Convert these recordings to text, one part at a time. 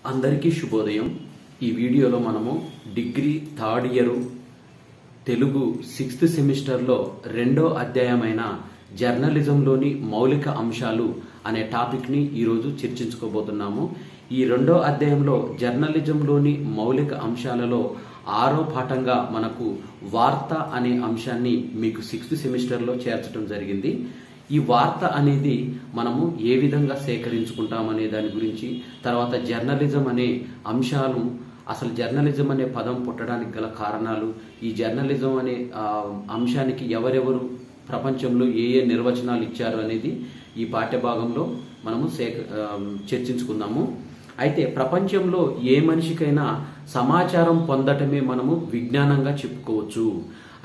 అందరికీ శుభోదయం. ఈ వీడియోలో మనము degree third year Telugu 6th సెమిస్టర్లో రెండో అధ్యాయమైన జర్నలిజంలోని మౌలిక అంశాలు అనే టాపిక్ని ఈరోజు చర్చించుకోబోతున్నాము. ఈ రెండో అధ్యాయంలో జర్నలిజంలోని మౌలిక అంశాలలో 6వ పాఠంగా మనకు వార్త అనే అంశాన్ని మీకు 6th సెమిస్టర్లో చేర్చడం జరిగింది. ఈ వార్త అనేది మనము ఏ విధంగా సేకరించుకుంటామనే దాని గురించి, తర్వాత జర్నలిజం అనే అంశాలు, అసలు జర్నలిజం అనే పదం పుట్టడానికి గల కారణాలు, ఈ జర్నలిజం అనే అంశానికి ఎవరెవరు ప్రపంచంలో ఏ నిర్వచనాలు ఇచ్చారు అనేది ఈ పాఠ్యభాగంలో మనము చర్చించుకుందాము. అయితే ప్రపంచంలో ఏ మనిషికైనా సమాచారం పొందటమే మనము విజ్ఞానంగా చెప్పుకోవచ్చు.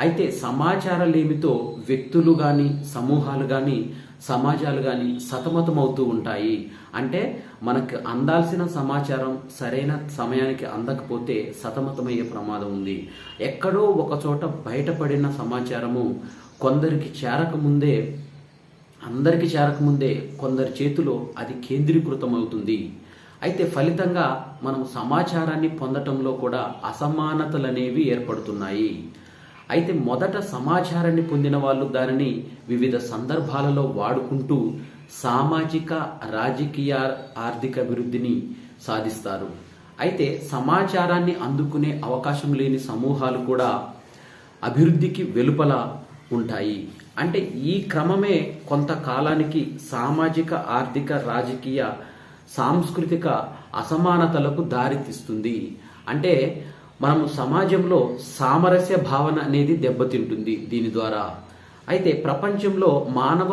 అయితే సమాచారాలేమితో వ్యక్తులు కానీ, సమూహాలు కానీ, సమాజాలు కానీ సతమతమవుతూ ఉంటాయి. అంటే మనకు అందాల్సిన సమాచారం సరైన సమయానికి అందకపోతే సతమతమయ్యే ప్రమాదం ఉంది. ఎక్కడో ఒక చోట బయటపడిన సమాచారము కొందరికి చేరకముందే, అందరికి చేరకముందే కొందరి చేతిలో అది కేంద్రీకృతం అవుతుంది. అయితే ఫలితంగా మనం సమాచారాన్ని పొందటంలో కూడా అసమానతలు అనేవి ఏర్పడుతున్నాయి. అయితే మొదట సమాచారాన్ని పొందిన వాళ్ళు దానిని వివిధ సందర్భాలలో వాడుకుంటూ సామాజిక, రాజకీయ, ఆర్థిక అభివృద్ధిని సాధిస్తారు. అయితే సమాచారాన్ని అందుకునే అవకాశం లేని సమూహాలు కూడా అభివృద్ధికి వెలుపల ఉంటాయి. అంటే ఈ క్రమమే కొంతకాలానికి సామాజిక, ఆర్థిక, రాజకీయ, సాంస్కృతిక అసమానతలకు దారితీస్తుంది. అంటే మనము సమాజంలో సామరస్య భావన అనేది దెబ్బతింటుంది దీని ద్వారా. అయితే ప్రపంచంలో మానవ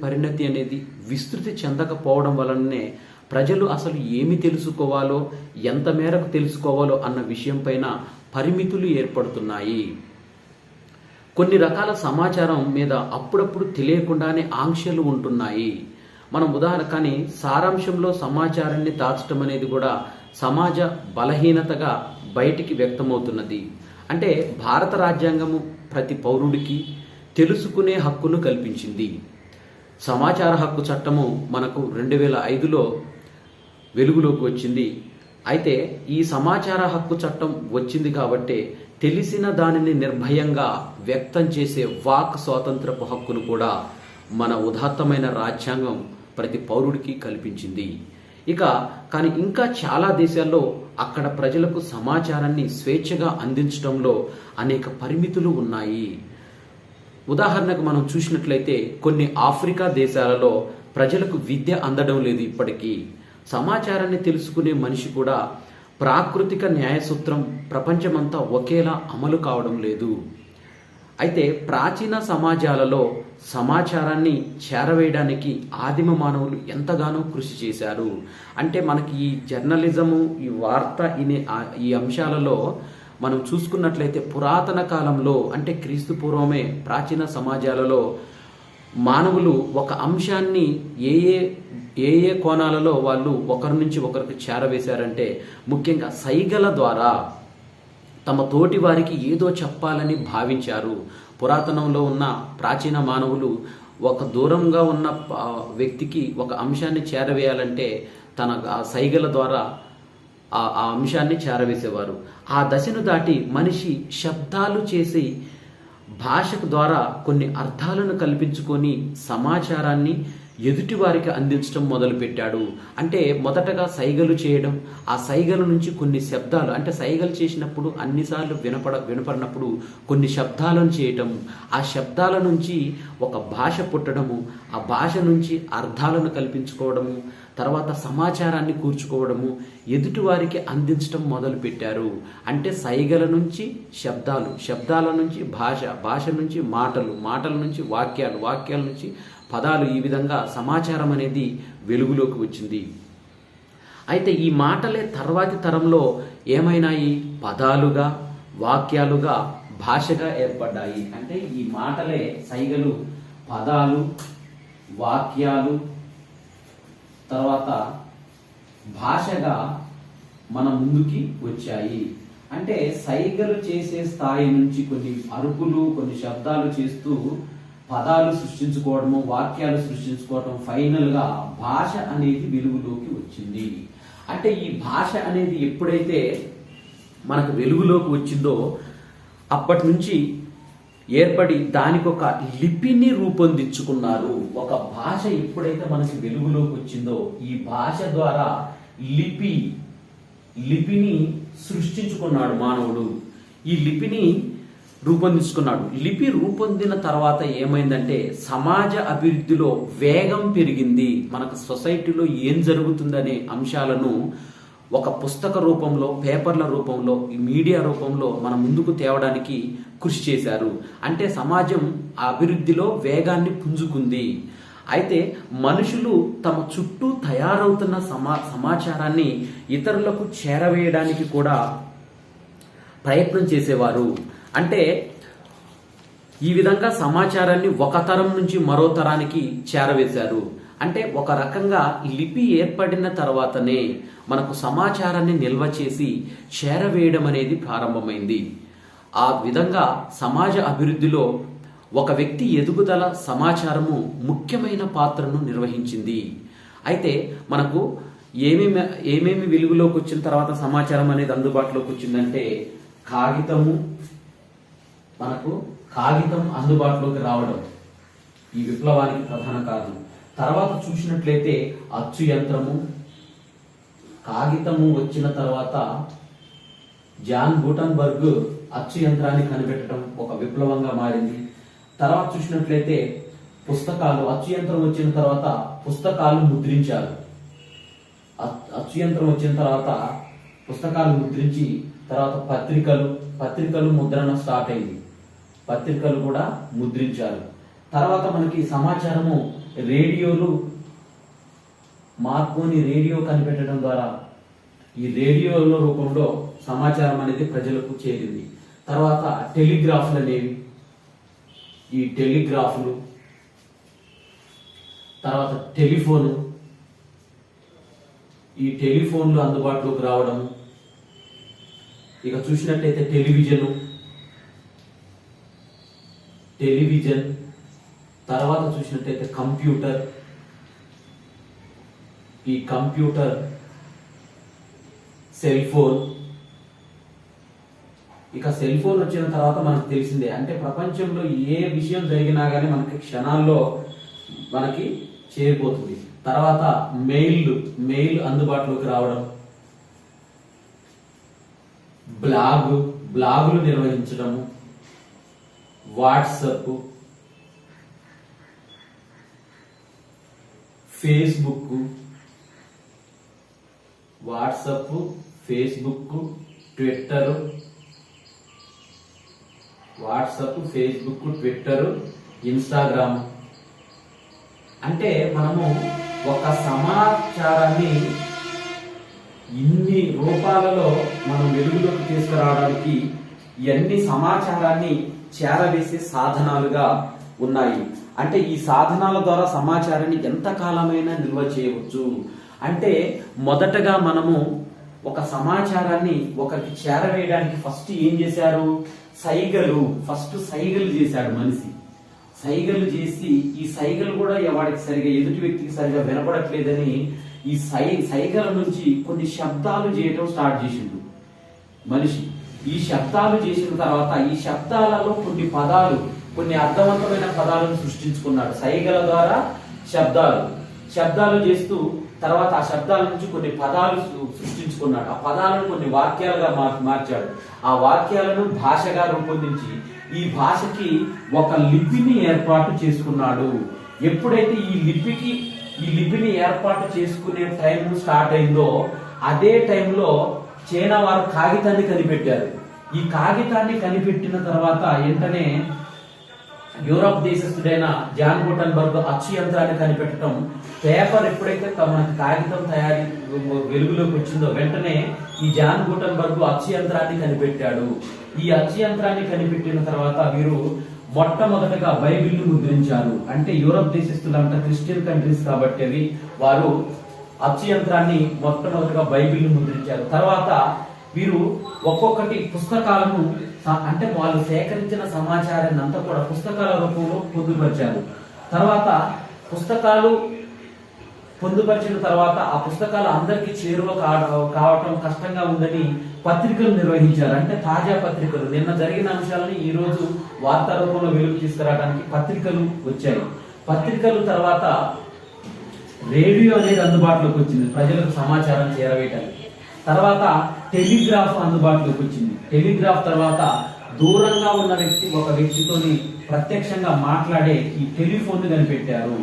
పరిణతి అనేది విస్తృతి చెందకపోవడం వలననే ప్రజలు అసలు ఏమి తెలుసుకోవాలో, ఎంత మేరకు తెలుసుకోవాలో అన్న విషయం పైన పరిమితులు ఏర్పడుతున్నాయి. కొన్ని రకాల సమాచారం మీద అప్పుడప్పుడు తెలియకుండానే ఆంక్షలు ఉంటున్నాయి. మనం ఉదాహరణ కానీ సారాంశంలో సమాచారాన్ని దాచడం అనేది కూడా సమాజ బలహీనతగా బయటికి వ్యక్తమవుతున్నది. అంటే భారత రాజ్యాంగము ప్రతి పౌరుడికి తెలుసుకునే హక్కును కల్పించింది. సమాచార హక్కు చట్టము మనకు 2005లో వెలుగులోకి వచ్చింది. అయితే ఈ సమాచార హక్కు చట్టం వచ్చింది కాబట్టే తెలిసిన దానిని నిర్భయంగా వ్యక్తం చేసే వాక్ స్వాతంత్రపు హక్కును కూడా మన ఉదాత్తమైన రాజ్యాంగం ప్రతి పౌరుడికి కల్పించింది. కానీ ఇంకా చాలా దేశాల్లో అక్కడ ప్రజలకు సమాచారాన్ని స్వేచ్ఛగా అందించడంలో అనేక పరిమితులు ఉన్నాయి. ఉదాహరణకు మనం చూసినట్లయితే కొన్ని ఆఫ్రికా దేశాలలో ప్రజలకు విద్య అందడం లేదు. ఇప్పటికీ సమాచారాన్ని తెలుసుకునే మనిషి కూడా ప్రాకృతిక న్యాయసూత్రం ప్రపంచమంతా ఒకేలా అమలు కావడం లేదు. అయితే ప్రాచీన సమాజాలలో సమాచారాన్ని చేరవేయడానికి ఆదిమ మానవులు ఎంతగానో కృషి చేశారు. అంటే మనకి ఈ జర్నలిజము, ఈ వార్త ఈ అంశాలలో మనం చూసుకున్నట్లయితే పురాతన కాలంలో, అంటే క్రీస్తు పూర్వమే ప్రాచీన సమాజాలలో మానవులు ఒక అంశాన్ని ఏ ఏ కోణాలలో వాళ్ళు ఒకరి నుంచి ఒకరికి చేరవేశారంటే ముఖ్యంగా సైగల ద్వారా తమ తోటి వారికి ఏదో చెప్పాలని భావించారు. పురాతనంలో ఉన్న ప్రాచీన మానవులు ఒక దూరంగా ఉన్న వ్యక్తికి ఒక అంశాన్ని చేరవేయాలంటే తన సైగల ద్వారా ఆ అంశాన్ని చేరవేసేవారు. ఆ దశను దాటి మనిషి శబ్దాలు చేసి భాషకు ద్వారా కొన్ని అర్థాలను కల్పించుకొని సమాచారాన్ని ఎదుటి వారికి అందించడం మొదలుపెట్టాడు. అంటే మొదటగా సైగలు చేయడం, ఆ సైగల నుంచి కొన్ని శబ్దాలు, అంటే సైగలు చేసినప్పుడు అన్నిసార్లు వినపడినప్పుడు కొన్ని శబ్దాలను చేయటం, ఆ శబ్దాల నుంచి ఒక భాష పుట్టడము, ఆ భాష నుంచి అర్థాలను కల్పించుకోవడము, తర్వాత సమాచారాన్ని కూర్చుకోవడము, ఎదుటి వారికి అందించడం మొదలుపెట్టారు. అంటే సైగల నుంచి శబ్దాలు, శబ్దాల నుంచి భాష, భాష నుంచి మాటలు, మాటల నుంచి వాక్యాలు, వాక్యాల నుంచి పదాలు, ఈ విధంగా సమాచారం అనేది వెలుగులోకి వచ్చింది. అయితే ఈ మాటలే తర్వాతి తరంలో ఏమైనాయి? పదాలుగా, వాక్యాలుగా, భాషగా ఏర్పడ్డాయి. అంటే ఈ మాటలే, సైగలు, పదాలు, వాక్యాలు, తర్వాత భాషగా మన ముందుకి వచ్చాయి. అంటే సైగలు చేసే స్థాయి నుంచి కొన్ని అరుపులు, కొన్ని శబ్దాలు చేస్తూ పదాలు సృష్టించుకోవడము, వాక్యాలు సృష్టించుకోవడం, ఫైనల్గా భాష అనేది వెలుగులోకి వచ్చింది. అంటే ఈ భాష అనేది ఎప్పుడైతే మనకు వెలుగులోకి వచ్చిందో అప్పటి నుంచి ఏర్పడి దానికి ఒక లిపిని రూపొందించుకున్నారు. ఒక భాష ఎప్పుడైతే మనకి వెలుగులోకి వచ్చిందో ఈ భాష ద్వారా లిపిని సృష్టించుకున్నాడు మానవుడు. ఈ లిపిని రూపొందించుకున్నాడు. లిపి రూపొందిన తర్వాత ఏమైందంటే సమాజ అభివృద్ధిలో వేగం పెరిగింది. మనకు సొసైటీలో ఏం జరుగుతుందనే అంశాలను ఒక పుస్తక రూపంలో, పేపర్ల రూపంలో, మీడియా రూపంలో మన ముందుకు తేవడానికి కృషి చేశారు. అంటే సమాజం అభివృద్ధిలో వేగాన్ని పుంజుకుంది. అయితే మనుషులు తమ చుట్టూ తయారవుతున్న సమాచారాన్ని ఇతరులకు చేరవేయడానికి కూడా ప్రయత్నం చేసేవారు. అంటే ఈ విధంగా సమాచారాన్ని ఒక తరం నుంచి మరో తరానికి చేరవేశారు. అంటే ఒక రకంగా లిపి ఏర్పడిన తర్వాతనే మనకు సమాచారాన్ని నిల్వ చేసి చేరవేయడం అనేది ప్రారంభమైంది. ఆ విధంగా సమాజ అభివృద్ధిలో ఒక వ్యక్తి ఎదుగుదల సమాచారము ముఖ్యమైన పాత్రను నిర్వహించింది. అయితే మనకు ఏమేమి వెలుగులోకి వచ్చిన తర్వాత సమాచారం అనేది అందుబాటులోకి వచ్చిందంటే కాగితం అందుబాటులోకి రావడం ఈ విప్లవానికి ప్రధాన కారణం. తర్వాత చూసినట్లయితే అచ్చు యంత్రము, కాగితము వచ్చిన తర్వాత జాన్ గూటన్బర్గ్ అచ్చు యంత్రాన్ని కనిపెట్టడం ఒక విప్లవంగా మారింది. తర్వాత చూసినట్లయితే పుస్తకాలు, అచ్చు యంత్రం వచ్చిన తర్వాత పుస్తకాలు ముద్రించారు. అచ్చు యంత్రం వచ్చిన తర్వాత పుస్తకాలు ముద్రించి తర్వాత పత్రికలు ముద్రణ స్టార్ట్ అయింది. పత్రికలు కూడా ముద్రించారు. తర్వాత మనకి సమాచారము మార్కోని రేడియో కనిపెట్టడం ద్వారా ఈ రేడియోలో రూపంలో సమాచారం అనేది ప్రజలకు చేరింది. తర్వాత టెలిగ్రాఫ్లు అనేవి, ఈ టెలిగ్రాఫ్లు, తర్వాత ఈ టెలిఫోన్లు అందుబాటులోకి రావడం. ఇక చూసినట్టయితే టెలివిజన్, తర్వాత చూసినట్టయితే ఈ కంప్యూటర్, సెల్ ఫోన్. ఇక సెల్ ఫోన్ వచ్చిన తర్వాత మనకు తెలిసిందే, అంటే ప్రపంచంలో ఏ విషయం జరిగినా కానీ మనకి క్షణాల్లో మనకి చేరిపోతుంది. తర్వాత మెయిల్ అందుబాటులోకి రావడం, బ్లాగులు నిర్వహించడము, వాట్సాప్, ఫేస్బుక్, ట్విట్టర్, ఇన్స్టాగ్రామ్. అంటే మనము ఒక సమాచారాన్ని ఇన్ని రూపాలలో మనం వెలుగులోకి తీసుకురావడానికి ఇవన్నీ సమాచారాన్ని చేరవేసే సాధనాలుగా ఉన్నాయి. అంటే ఈ సాధనాల ద్వారా సమాచారాన్ని ఎంతకాలమైనా నిల్వ చేయవచ్చు. అంటే మొదటగా మనము ఒక సమాచారాన్ని ఒకరికి చేరవేయడానికి ఫస్ట్ ఏం చేశారు? సైగలు చేశాడు మనిషి. సైగలు చేసి ఈ సైగలు కూడా వాడికి సరిగా ఎదుటి వ్యక్తికి సరిగా వినపడట్లేదని ఈ సైగల నుంచి కొన్ని శబ్దాలు చేయటం స్టార్ట్ చేసిండు మనిషి. ఈ శబ్దాలు చేసిన తర్వాత ఈ శబ్దాలలో కొన్ని అర్థవంతమైన పదాలను సృష్టించుకున్నాడు. సైగల ద్వారా శబ్దాలు చేస్తూ తర్వాత ఆ శబ్దాల నుంచి కొన్ని పదాలు సృష్టించుకున్నాడు. ఆ పదాలను కొన్ని వాక్యాలుగా మార్చాడు. ఆ వాక్యాలను భాషగా రూపొందించి ఈ భాషకి ఒక లిపిని ఏర్పాటు చేసుకున్నాడు. ఎప్పుడైతే ఈ లిపిని ఏర్పాటు చేసుకునే టైం స్టార్ట్ అయిందో అదే టైంలో చైనా వారు కాగితాన్ని కనిపెట్టారు. ఈ కాగితాన్ని కనిపెట్టిన తర్వాత వెంటనే యూరప్ దేశస్థుడైన జాన్ గూటన్బర్గ్ అచ్చు యంత్రాన్ని కనిపెట్టడం, పేపర్ ఎప్పుడైతే మనకి కాగితం తయారీ వెలుగులోకి వచ్చిందో వెంటనే ఈ జాన్ గూటన్బర్గ్ అచ్చు యంత్రాన్ని కనిపెట్టాడు. ఈ అచ్చు యంత్రాన్ని కనిపెట్టిన తర్వాత వీరు మొట్టమొదటగా బైబిల్ను ముద్రించారు. అంటే యూరప్ దేశస్థులంతా క్రిస్టియన్ కంట్రీస్ కాబట్టి వారు అచ్చు యంత్రాన్ని మొట్టమొదటగా బైబిల్ను ముద్రించారు. తర్వాత వీరు ఒక్కొక్కటి పుస్తకాలను, అంటే వాళ్ళు సేకరించిన సమాచారాన్ని అంతా కూడా పుస్తకాల రూపంలో పొందుపరిచారు. తర్వాత పొందుపరిచిన తర్వాత ఆ పుస్తకాలు అందరికీ చేరువ కావటం కష్టంగా ఉందని పత్రికలు నిర్వహించారు. అంటే తాజా పత్రికలు నిన్న జరిగిన అంశాలని ఈ రోజు వార్తా రూపంలో వెలుగు తీసుకురావడానికి పత్రికలు వచ్చాయి. పత్రికలు తర్వాత రేడియో అనేది అందుబాటులోకి వచ్చింది ప్రజలకు సమాచారం చేరవేయటానికి. తర్వాత టెలిగ్రాఫ్ అందుబాటులోకి వచ్చింది. టెలిగ్రాఫ్ తర్వాత దూరంగా ఉన్న ఒక వ్యక్తితోని ప్రత్యక్షంగా మాట్లాడే ఈ టెలిఫోన్ కనిపెట్టారు.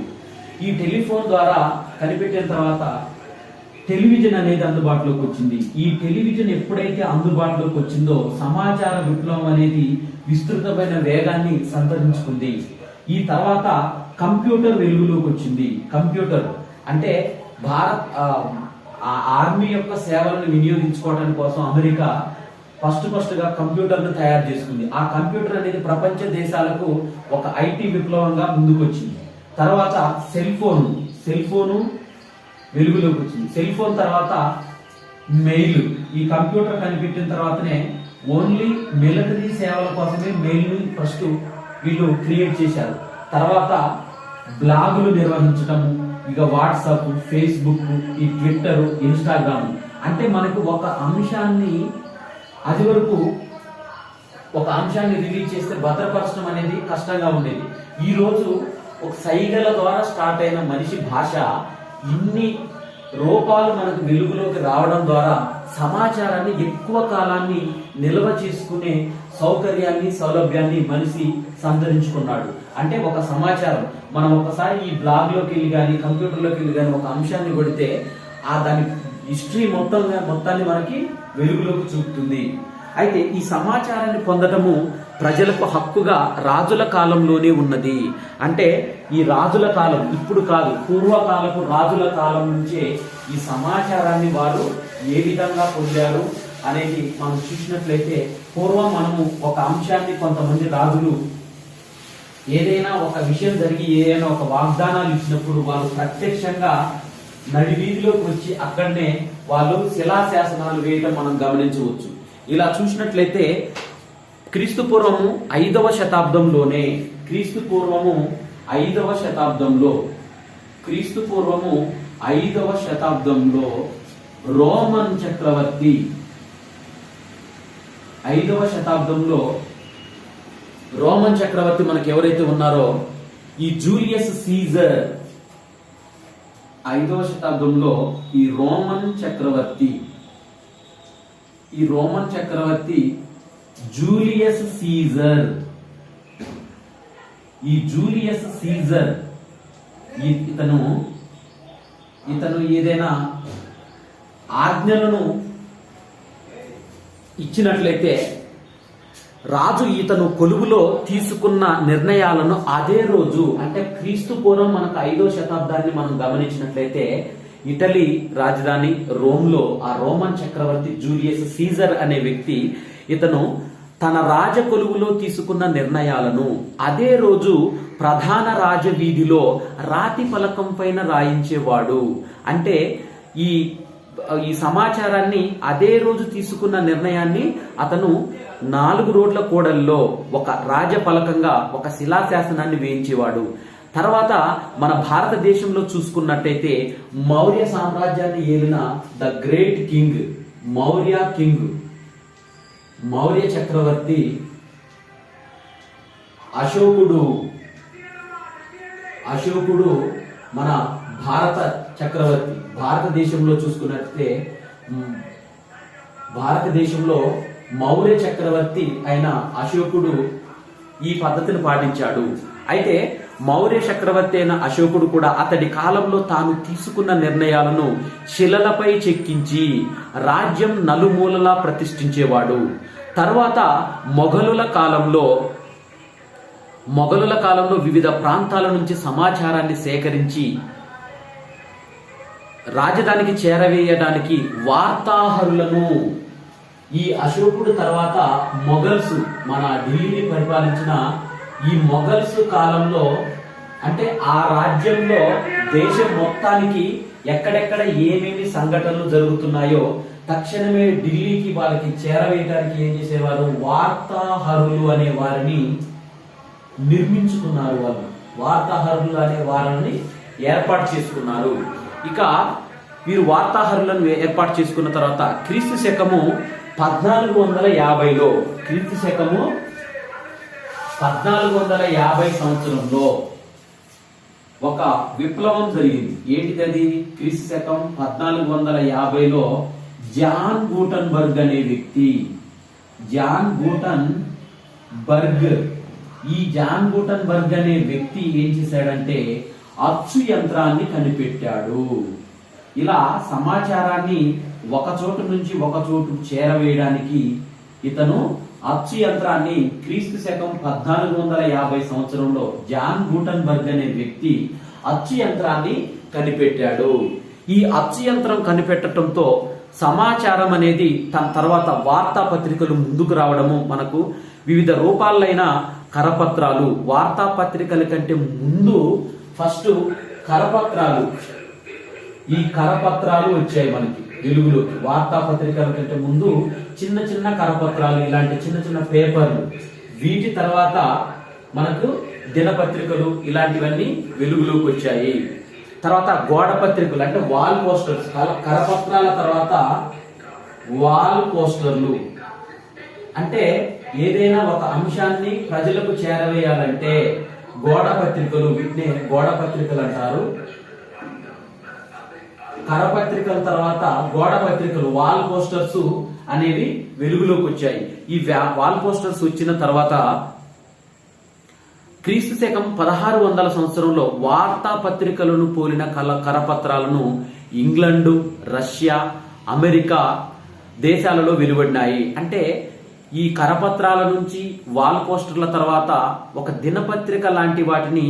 ఈ టెలిఫోన్ ద్వారా కనిపెట్టిన తర్వాత టెలివిజన్ అనేది అందుబాటులోకి వచ్చింది. ఈ టెలివిజన్ ఎప్పుడైతే అందుబాటులోకి వచ్చిందో సమాచార విప్లవం అనేది విస్తృతమైన వేగాన్ని సంతరించుకుంది. ఈ తర్వాత కంప్యూటర్ వెలుగులోకి వచ్చింది. కంప్యూటర్ అంటే భారత్ ఆర్మీ యొక్క సేవలను వినియోగించుకోవడానికి కోసం అమెరికా ఫస్ట్ గా కంప్యూటర్ ను తయారు చేసుకుంది. ఆ కంప్యూటర్ అనేది ప్రపంచ దేశాలకు ఒక ఐటీ విప్లవంగా ముందుకు వచ్చింది. తర్వాత సెల్ ఫోను వెలుగులోకి వచ్చింది. సెల్ ఫోన్ తర్వాత మెయిల్. ఈ కంప్యూటర్ కనిపెట్టిన తర్వాతనే ఓన్లీ మిలిటరీ సేవల కోసమే మెయిల్ ను ఫస్ట్ వీళ్ళు క్రియేట్ చేశారు. తర్వాత బ్లాగులు నిర్వహించటం, ఇక వాట్సాప్, ఫేస్బుక్, ఈ ట్విట్టర్, ఇన్స్టాగ్రామ్. అంటే మనకు ఒక అంశాన్ని అది వరకు ఒక అంశాన్ని రిలీజ్ చేస్తే భద్రపరచడం అనేది కష్టంగా ఉండేది. ఈ రోజు ఒక సైగల ద్వారా స్టార్ట్ అయిన మనిషి భాష ఇన్ని రూపాలు మనకు వెలుగులోకి రావడం ద్వారా సమాచారాన్ని ఎక్కువ కాలాన్ని నిల్వ చేసుకునే సౌలభ్యాన్ని మనిషి సంతరించుకున్నాడు. అంటే ఒక సమాచారం మనం ఒకసారి ఈ బ్లాగ్ లోకి వెళ్ళి కానీ కంప్యూటర్లోకి వెళ్ళి కానీ ఒక అంశాన్ని కొడితే దాని హిస్టరీ మొత్తాన్ని మనకి వెలుగులోకి చూపుతుంది. అయితే ఈ సమాచారాన్ని పొందటము ప్రజలకు హక్కుగా రాజుల కాలంలోనే ఉన్నది. అంటే ఈ రాజుల కాలం ఇప్పుడు కాదు, పూర్వకాలపు రాజుల కాలం నుంచే ఈ సమాచారాన్ని వారు ఏ విధంగా పొందారు అనేది మనం చూసినట్లయితే, పూర్వం మనము ఒక అంశాన్ని కొంతమంది రాజులు ఏదైనా ఒక విషయం జరిగి ఏదైనా ఒక వాగ్దానాలు ఇచ్చినప్పుడు వాళ్ళు ప్రత్యక్షంగా నడి వీధిలోకి వచ్చి అక్కడనే వాళ్ళు శిలాశాసనాలు వేయటం మనం గమనించవచ్చు. ఇలా చూసినట్లయితే క్రీస్తు పూర్వము 5వ శతాబ్దంలోనే క్రీస్తు పూర్వము 5వ శతాబ్దంలో రోమన్ చక్రవర్తి 5వ శతాబ్దంలో రోమన్ చక్రవర్తి మనకు ఎవరైతే ఉన్నారో ఈ జూలియస్ సీజర్ 5వ శతాబ్దంలో ఈ రోమన్ చక్రవర్తి జూలియస్ సీజర్ ఇతను ఏదైనా ఆజ్ఞలను ఇచ్చినట్లయితే రాజు ఇతను కొలువులో తీసుకున్న నిర్ణయాలను అదే రోజు, అంటే క్రీస్తు పూర్వం మనకు 5వ శతాబ్దాన్ని మనం గమనించినట్లయితే ఇటలీ రాజధాని రోమ్లో ఆ రోమన్ చక్రవర్తి జూలియస్ సీజర్ అనే వ్యక్తి ఇతను తన రాజ కొలువులో తీసుకున్న నిర్ణయాలను అదే రోజు ప్రధాన రాజవీధిలో రాతి ఫలకం పైన రాయించేవాడు. అంటే ఈ సమాచారాన్ని అదే రోజు తీసుకున్న నిర్ణయాన్ని అతను 4 రోడ్ల కూడల్లో ఒక రాజఫలకంగా ఒక శిలాశాసనాన్ని వేయించేవాడు. తర్వాత మన భారతదేశంలో చూసుకున్నట్టయితే మౌర్య సామ్రాజ్యాన్ని ఏలిన ద గ్రేట్ కింగ్ మౌర్య చక్రవర్తి అశోకుడు మన భారత చక్రవర్తి. భారతదేశంలో చూసుకున్నట్లయితే భారతదేశంలో మౌర్య చక్రవర్తి అయిన అశోకుడు ఈ పద్ధతిని పాటించాడు. అయితే మౌర్య చక్రవర్తి అయిన అశోకుడు కూడా అతడి కాలంలో తాను తీసుకున్న నిర్ణయాలను శిలలపై చెక్కించి రాజ్యం నలుమూలలా ప్రతిష్ఠించేవాడు. తర్వాత మొఘలుల కాలంలో వివిధ ప్రాంతాల నుంచి సమాచారాన్ని సేకరించి రాజధానికి చేరవేయడానికి వార్తాహరులను ఈ అశోకుడు తర్వాత మొఘల్స్ మన ఢిల్లీని పరిపాలించిన ఈ మొఘల్స్ కాలంలో, అంటే ఆ రాజ్యంలో దేశం మొత్తానికి ఎక్కడెక్కడ ఏమేమి సంఘటనలు జరుగుతున్నాయో తక్షణమే ఢిల్లీకి వాళ్ళకి చేరవేయడానికి ఏం చేసేవారు, వార్తాహరులు అనే వారిని నిర్మించుకున్నారు. వార్తాహరులు అనే వారిని ఏర్పాటు చేసుకున్నారు. ఇక వీరు వార్తాహరులను ఏర్పాటు చేసుకున్న తర్వాత క్రీస్తు శకము 1450లో క్రీస్తు శకము 1450 సంవత్సరంలో ఒక విప్లవం జరిగింది. ఏంటిది? క్రీస్తు శకం 1450లో జాన్ గూటన్బర్గ్ అనే వ్యక్తి, జాన్ గూటన్బర్గ్ అనే వ్యక్తి ఏం చేశాడంటే అచ్చు యంత్రాన్ని కనిపెట్టాడు. ఇలా సమాచారాన్ని ఒక చోటు నుంచి ఒక చోటు చేరవేయడానికి ఇతను అచ్చు యంత్రాన్ని క్రీస్తు శకం 1450 సంవత్సరంలో జాన్ గూటన్బర్గ్ అనే వ్యక్తి అచ్చు యంత్రాన్ని కనిపెట్టాడు. ఈ అచ్చు యంత్రం కనిపెట్టడంతో సమాచారం అనేది తర్వాత వార్తాపత్రికలు ముందుకు రావడము, మనకు వివిధ రూపాలైన కరపత్రాలు, వార్తాపత్రికల కంటే ముందు ఫస్ట్ కరపత్రాలు, ఈ కరపత్రాలు వచ్చాయి మనకి వెలుగులోకి. వార్తాపత్రికల కంటే ముందు చిన్న చిన్న కరపత్రాలు, ఇలాంటి చిన్న చిన్న పేపర్లు, వీటి తర్వాత మనకు దినపత్రికలు ఇలాంటివన్నీ వెలుగులోకి వచ్చాయి. తర్వాత గోడ పత్రికలు అంటే వాల్ పోస్టర్స్, కరపత్రాల తర్వాత వాల్ పోస్టర్లు అంటే ఏదైనా ఒక అంశాన్ని ప్రజలకు చేరవేయాలంటే గోడ పత్రికలు, వీటిని గోడ పత్రికలు అంటారు. కరపత్రికల తర్వాత గోడ పత్రికలు, వాల్ పోస్టర్స్ అనేవి వెలుగులోకి వచ్చాయి. ఈ వాల్ పోస్టర్స్ వచ్చిన తర్వాత క్రీస్తు శకం 1600 సంవత్సరంలో వార్తాపత్రికలను పోలిన కరపత్రాలను ఇంగ్లండు, రష్యా, అమెరికా దేశాలలో వెలువడినాయి. అంటే ఈ కరపత్రాల నుంచి వాల్ పోస్టర్ల తర్వాత ఒక దినపత్రిక లాంటి వాటిని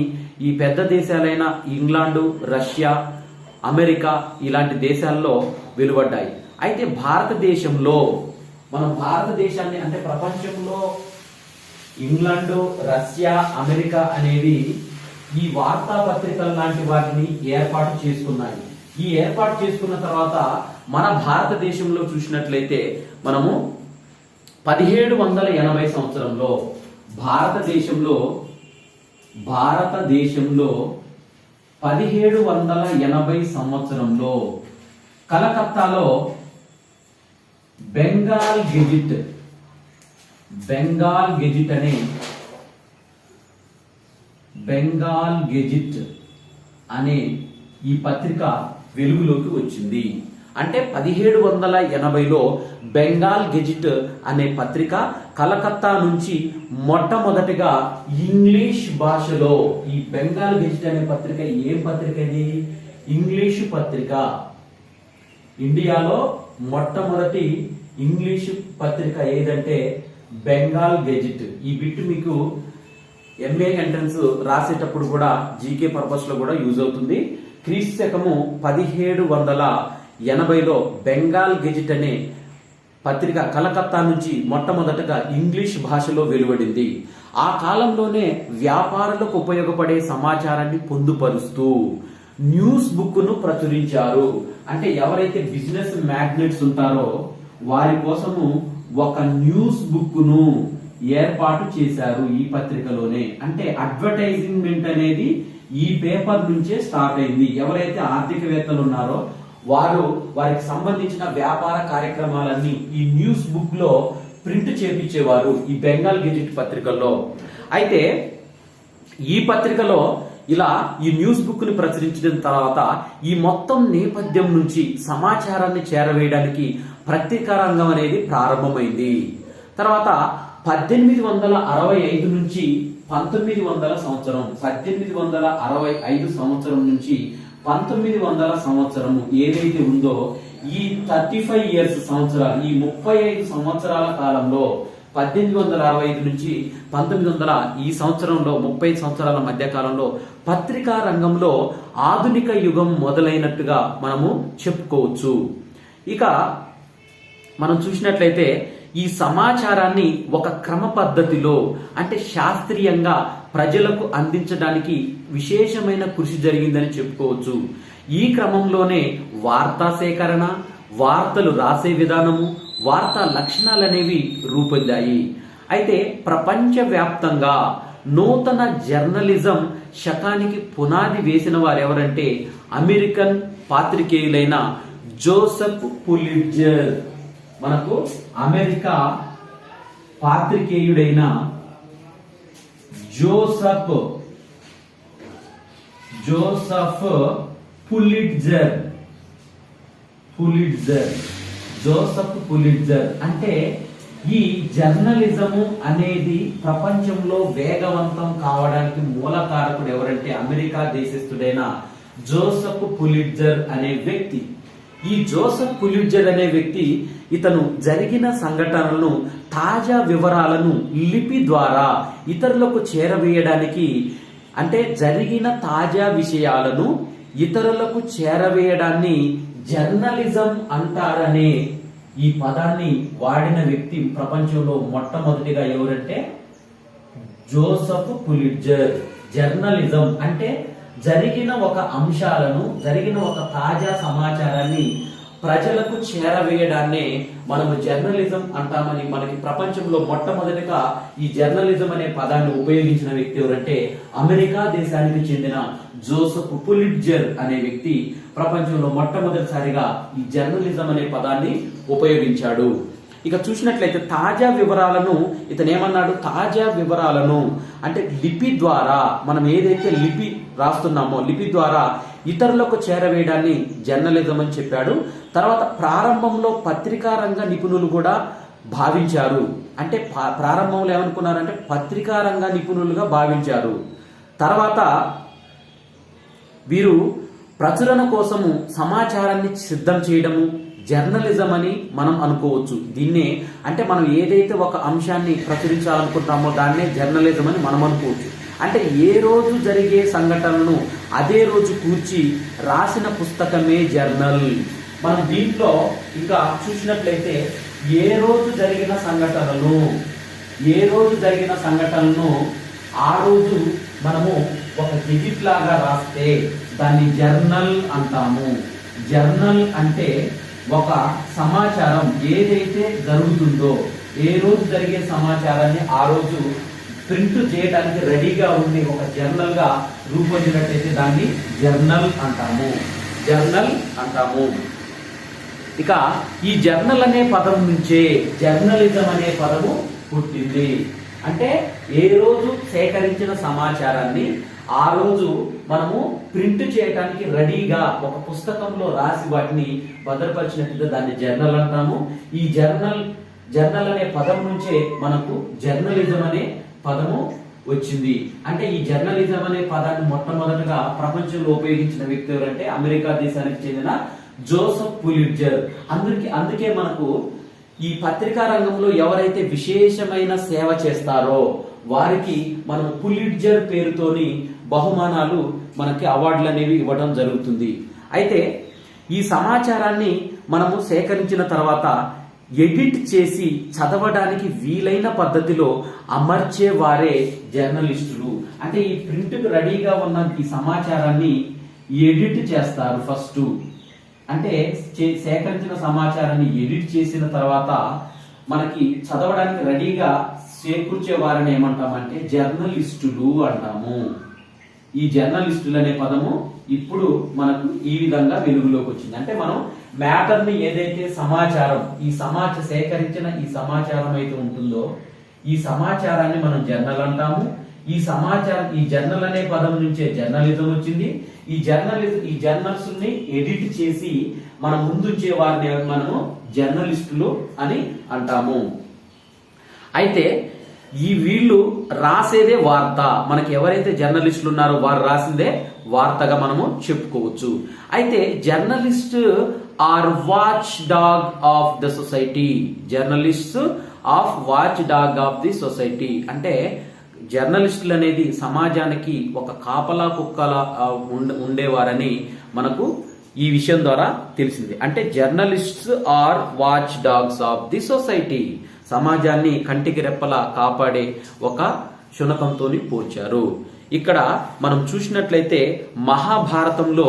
ఈ పెద్ద దేశాలైన ఇంగ్లాండు, రష్యా, అమెరికా ఇలాంటి దేశాల్లో వెలువడ్డాయి. అయితే భారతదేశంలో, మనం భారతదేశాన్ని అంటే ప్రపంచంలో ఇంగ్లాండు, రష్యా, అమెరికా అనేవి ఈ వార్తాపత్రికల లాంటి వాటిని ఏర్పాటు చేసుకున్నాయి. ఈ ఏర్పాటు చేసుకున్న తర్వాత మన భారతదేశంలో చూసినట్లయితే మనము 1780 సంవత్సరంలో భారతదేశంలో 1780 సంవత్సరంలో కలకత్తాలో బెంగాల్ గెజిట్ అనే ఈ పత్రిక వెలుగులోకి వచ్చింది. అంటే 1780లో బెంగాల్ గెజిట్ అనే పత్రిక కలకత్తా నుంచి మొట్టమొదటిగా ఇంగ్లీష్ భాషలో, ఈ బెంగాల్ గెజిట్ అనే పత్రిక ఏం పత్రిక ఇది? ఇంగ్లీషు పత్రిక. ఇండియాలో మొట్టమొదటి ఇంగ్లీషు పత్రిక ఏదంటే బెంగాల్ గెజిట్. ఈ బిట్ మీకు ఎంఏ ఎంట్రన్స్ రాసేటప్పుడు కూడా జీకే పర్పస్ లో కూడా యూజ్ అవుతుంది. క్రీస్తు శకము 1780లో బెంగాల్ గెజిట్ అనే పత్రిక కలకత్తా నుంచి మొట్టమొదటగా ఇంగ్లీష్ భాషలో వెలువడింది. ఆ కాలంలోనే వ్యాపారులకు ఉపయోగపడే సమాచారాన్ని పొందుపరుస్తూ న్యూస్ బుక్ ను ప్రచురించారు. అంటే ఎవరైతే బిజినెస్ మ్యాగ్నెట్స్ ఉంటారో వారి కోసము ఒక న్యూస్ బుక్ ను ఏర్పాటు చేశారు ఈ పత్రికలోనే. అంటే అడ్వర్టైజింగ్మెంట్ అనేది ఈ పేపర్ నుంచే స్టార్ట్ అయింది. ఎవరైతే ఆర్థికవేత్తలు ఉన్నారో వారికి సంబంధించిన వ్యాపార కార్యక్రమాలన్నీ ఈ న్యూస్ బుక్ లో ప్రింట్ చేపించేవారు ఈ బెంగాల్ గెజిట్ పత్రికల్లో. అయితే ఈ పత్రికలో ఇలా ఈ న్యూస్ బుక్ ని ప్రచురించిన తర్వాత ఈ మొత్తం నేపథ్యం నుంచి సమాచారాన్ని చేరవేయడానికి పత్రికా రంగం అనేది ప్రారంభమైంది. తర్వాత 1865 నుంచి 1900 సంవత్సరం, 1865 సంవత్సరం నుంచి 1900 సంవత్సరము ఏదైతే ఉందో ఈ 35 ఇయర్స్ సంవత్సరాలు, ఈ 35 సంవత్సరాల కాలంలో 1865 నుంచి 1900 ఈ సంవత్సరంలో 30 సంవత్సరాల మధ్య కాలంలో పత్రికా రంగంలో ఆధునిక యుగం మొదలైనట్టుగా మనము చెప్పుకోవచ్చు. ఇక మనం చూసినట్లయితే ఈ సమాచారాన్ని ఒక క్రమ పద్ధతిలో అంటే శాస్త్రీయంగా ప్రజలకు అందించడానికి విశేషమైన కృషి జరిగిందని చెప్పుకోవచ్చు. ఈ క్రమంలోనే వార్తా సేకరణ, వార్తలు రాసే విధానము, వార్తా లక్షణాలు అనేవి రూపొందాయి. అయితే ప్రపంచవ్యాప్తంగా నూతన జర్నలిజం శకానికి పునాది వేసిన వారు ఎవరంటే అమెరికన్ పాత్రికేయులైన జోసెఫ్ పులిట్జర్. మనకు అమెరికా పాత్రికేయుడైన జోసెఫ్ పులిట్జర్ జోసెఫ్ పులిట్జర్ అంటే ఈ జర్నలిజము అనేది ప్రపంచంలో వేగవంతం కావడానికి మూల కారకుడు ఎవరంటే అమెరికా దేశస్థుడైన జోసెఫ్ పులిట్జర్ అనే వ్యక్తి. ఈ జోసెఫ్ పులిట్జర్ అనే వ్యక్తి ఇతను జరిగిన సంఘటనలను, తాజా వివరాలను లిపి ద్వారా ఇతరులకు చేరవేయడానికి, అంటే జరిగిన తాజా విషయాలను ఇతరులకు చేరవేయడాన్ని జర్నలిజం అంటారనే ఈ పదాన్ని వాడిన వ్యక్తి ప్రపంచంలో మొట్టమొదటిగా ఎవరంటే జోసెఫ్ పులిట్జర్. జర్నలిజం అంటే జరిగిన ఒక అంశాలను, జరిగిన ఒక తాజా సమాచారాన్ని ప్రజలకు చేరవేయడాన్నే మనము జర్నలిజం అంటామని మనకి ప్రపంచంలో మొట్టమొదటిగా ఈ జర్నలిజం అనే పదాన్ని ఉపయోగించిన వ్యక్తి ఎవరంటే అమెరికా దేశానికి చెందిన జోసెఫ్ పులిట్జర్ అనే వ్యక్తి ప్రపంచంలో మొట్టమొదటిసారిగా ఈ జర్నలిజం అనే పదాన్ని ఉపయోగించాడు. ఇక చూసినట్లయితే తాజా వివరాలను ఇతను ఏమన్నాడు, తాజా వివరాలను అంటే లిపి ద్వారా, మనం ఏదైతే లిపి రాస్తున్నామో లిపి ద్వారా ఇతరులకు చేరవేయడాన్ని జర్నలిజం అని చెప్పాడు. తర్వాత ప్రారంభంలో పత్రికా రంగ నిపుణులు కూడా భావించారు. అంటే ప్రారంభంలో ఏమనుకున్నారంటే పత్రికా రంగ నిపుణులుగా భావించారు. తర్వాత వీరు ప్రచురణ కోసము సమాచారాన్ని సిద్ధం చేయడము జర్నలిజం అని మనం అనుకోవచ్చు. దీన్నే అంటే మనం ఏదైతే ఒక అంశాన్ని ప్రచురించాలనుకుంటామో దాన్నే జర్నలిజం అని మనం అనుకోవచ్చు. అంటే ఏ రోజు జరిగే సంఘటనను అదే రోజు కూర్చి రాసిన పుస్తకమే జర్నల్. మనం దీంట్లో ఇంకా చూసినట్లయితే ఏ రోజు జరిగిన సంఘటనను ఆ రోజు మనము ఒక గెజిట్ లాగా రాస్తే దాన్ని జర్నల్ అంటాము. జర్నల్ అంటే ఒక సమాచారం ఏదైతే జరుగుతుందో, ఏ రోజు జరిగే సమాచారాన్ని ఆ రోజు ప్రింట్ చేయడానికి రెడీగా ఉండి ఒక జర్నల్ గా రూపొందినట్లయితే దాన్ని జర్నల్ అంటాము. ఇక ఈ జర్నల్ అనే పదం నుంచే జర్నలిజం అనే పదము పుట్టింది. అంటే ఏ రోజు సేకరించిన సమాచారాన్ని ఆ రోజు మనము ప్రింట్ చేయడానికి రెడీగా ఒక పుస్తకంలో రాసి వాటిని భద్రపరిచినట్లుగా దాన్ని జర్నల్ అంటాము. ఈ జర్నల్ అనే పదం నుంచే మనకు జర్నలిజం అనే పదము వచ్చింది. అంటే ఈ జర్నలిజం అనే పదాన్ని మొట్టమొదటిగా ప్రపంచంలో ఉపయోగించిన వ్యక్తి ఎవరంటే అమెరికా దేశానికి చెందిన జోసెఫ్ పులిట్జర్. అందుకే మనకు ఈ పత్రికా రంగంలో ఎవరైతే విశేషమైన సేవ చేస్తారో వారికి మనం పులిట్జర్ పేరుతోని బహుమానాలు, మనకి అవార్డులు అనేవి ఇవ్వడం జరుగుతుంది. అయితే ఈ సమాచారాన్ని మనము సేకరించిన తర్వాత ఎడిట్ చేసి చదవడానికి వీలైన పద్ధతిలో అమర్చే వారే జర్నలిస్టులు. అంటే ఈ ప్రింట్ కు రెడీగా ఉన్న ఈ సమాచారాన్ని ఎడిట్ చేస్తారు ఫస్ట్. అంటే సేకరించిన సమాచారాన్ని ఎడిట్ చేసిన తర్వాత మనకి చదవడానికి రెడీగా చేకూర్చే వారిని ఏమంటామంటే జర్నలిస్టులు అంటాము. ఈ జర్నలిస్టులు అనే పదము ఇప్పుడు మనకు ఈ విధంగా వెలుగులోకి వచ్చింది. అంటే మనం మ్యాటర్ ని ఏదైతే సేకరించిన ఈ సమాచారం అయితే ఉంటుందో ఈ సమాచారాన్ని మనం జర్నల్ అంటాము. ఈ జర్నల్ అనే పదం నుంచే జర్నలిజం వచ్చింది. ఈ జర్నల్స్ ని ఎడిట్ చేసి మన ముందుంచే వారిని మనము జర్నలిస్టులు అని అంటాము. అయితే వీళ్ళు రాసేదే వార్త. మనకి ఎవరైతే జర్నలిస్టులు ఉన్నారో వారు రాసిందే వార్తగా మనము చెప్పుకోవచ్చు. అయితే journalist are watchdog of the society. అంటే జర్నలిస్టులు అనేది సమాజానికి ఒక కాపలా కుక్కలా ఉండేవారని మనకు ఈ విషయం ద్వారా తెలిసింది. అంటే journalists are watchdogs of the society. సమాజాన్ని కంటికి రెప్పలా కాపాడే ఒక శునకంతో పోల్చారు. ఇక్కడ మనం చూసినట్లయితే మహాభారతంలో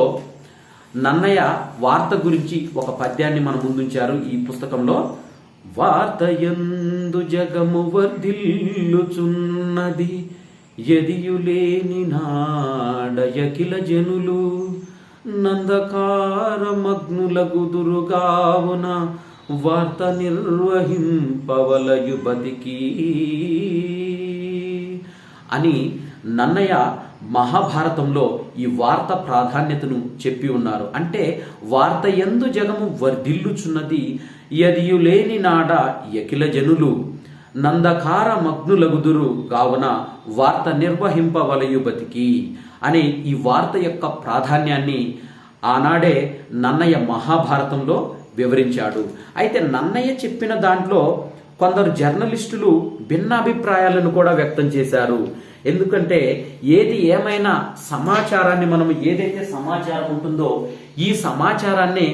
నన్నయ్య వార్త గురించి ఒక పద్యాన్ని మన ముందుంచారు ఈ పుస్తకంలో. వార్తయందు జగము వర్ధిల్లుచున్నది ఎదియులేని నాడయకిల జనులు నందకారమగ్నులగుదురుగావున వార్త నిర్వహింపవలయు బతికి అని నన్నయ్య మహాభారతంలో ఈ వార్త ప్రాధాన్యతను చెప్పి ఉన్నారు. అంటే వార్త యందు జగము వర్ధిల్లుచున్నది, యదియులేని నాడ యకిల జనులు నందకార మగ్నులగుదురు కావున వార్త నిర్వహింపవలయు బతికి అనే ఈ వార్త యొక్క ప్రాధాన్యాన్ని ఆనాడే నన్నయ్య మహాభారతంలో వివరించాడు. అయితే నన్నయ్య చెప్పిన దాంట్లో కొందరు జర్నలిస్టులు భిన్నాభిప్రాయాలను కూడా వ్యక్తం చేశారు. ఎందుకంటే ఏది ఏమైనా సమాచారాన్ని మనం ఏదైతే సమాచారం ఉంటుందో ఈ సమాచారాన్ని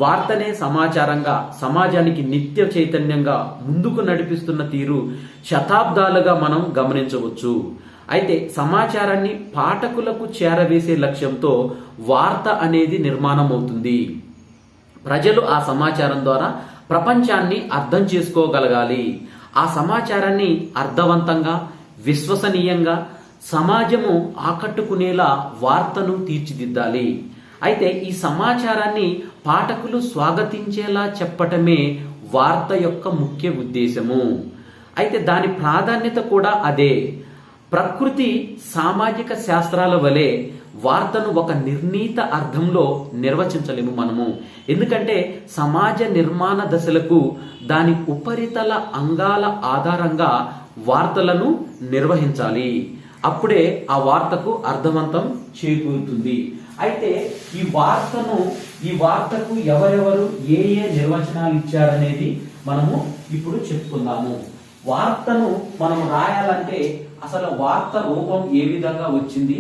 వార్తనే సమాచారంగా సమాజానికి నిత్య చైతన్యంగా ముందుకు నడిపిస్తున్న తీరు శతాబ్దాలుగా మనం గమనించవచ్చు. అయితే సమాచారాన్ని పాఠకులకు చేరవేసే లక్ష్యంతో వార్త అనేది నిర్మాణం అవుతుంది. ప్రజలు ఆ సమాచారం ద్వారా ప్రపంచాన్ని అర్థం చేసుకోగలగాలి. ఆ సమాచారాన్ని అర్థవంతంగా, విశ్వసనీయంగా, సమాజము ఆకట్టుకునేలా వార్తను తీర్చిదిద్దాలి. అయితే ఈ సమాచారాన్ని పాఠకులు స్వాగతించేలా చెప్పటమే వార్త యొక్క ముఖ్య ఉద్దేశము. అయితే దాని ప్రాధాన్యత కూడా అదే. ప్రకృతి సామాజిక శాస్త్రాల వలె వార్తను ఒక నిర్ణీత అర్థంలో నిర్వచించలేము మనము. ఎందుకంటే సమాజ నిర్మాణ దశలకు దాని ఉపరితల అంగాల ఆధారంగా వార్తలను నిర్వహించాలి. అప్పుడే ఆ వార్తకు అర్థవంతం చేకూరుతుంది. అయితే ఈ వార్తకు ఎవరెవరు ఏ నిర్వచనాలు ఇచ్చారనేది మనము ఇప్పుడు చెప్పుకుందాము. వార్తను మనం రాయాలంటే అసలు వార్త రూపం ఏ విధంగా వచ్చింది,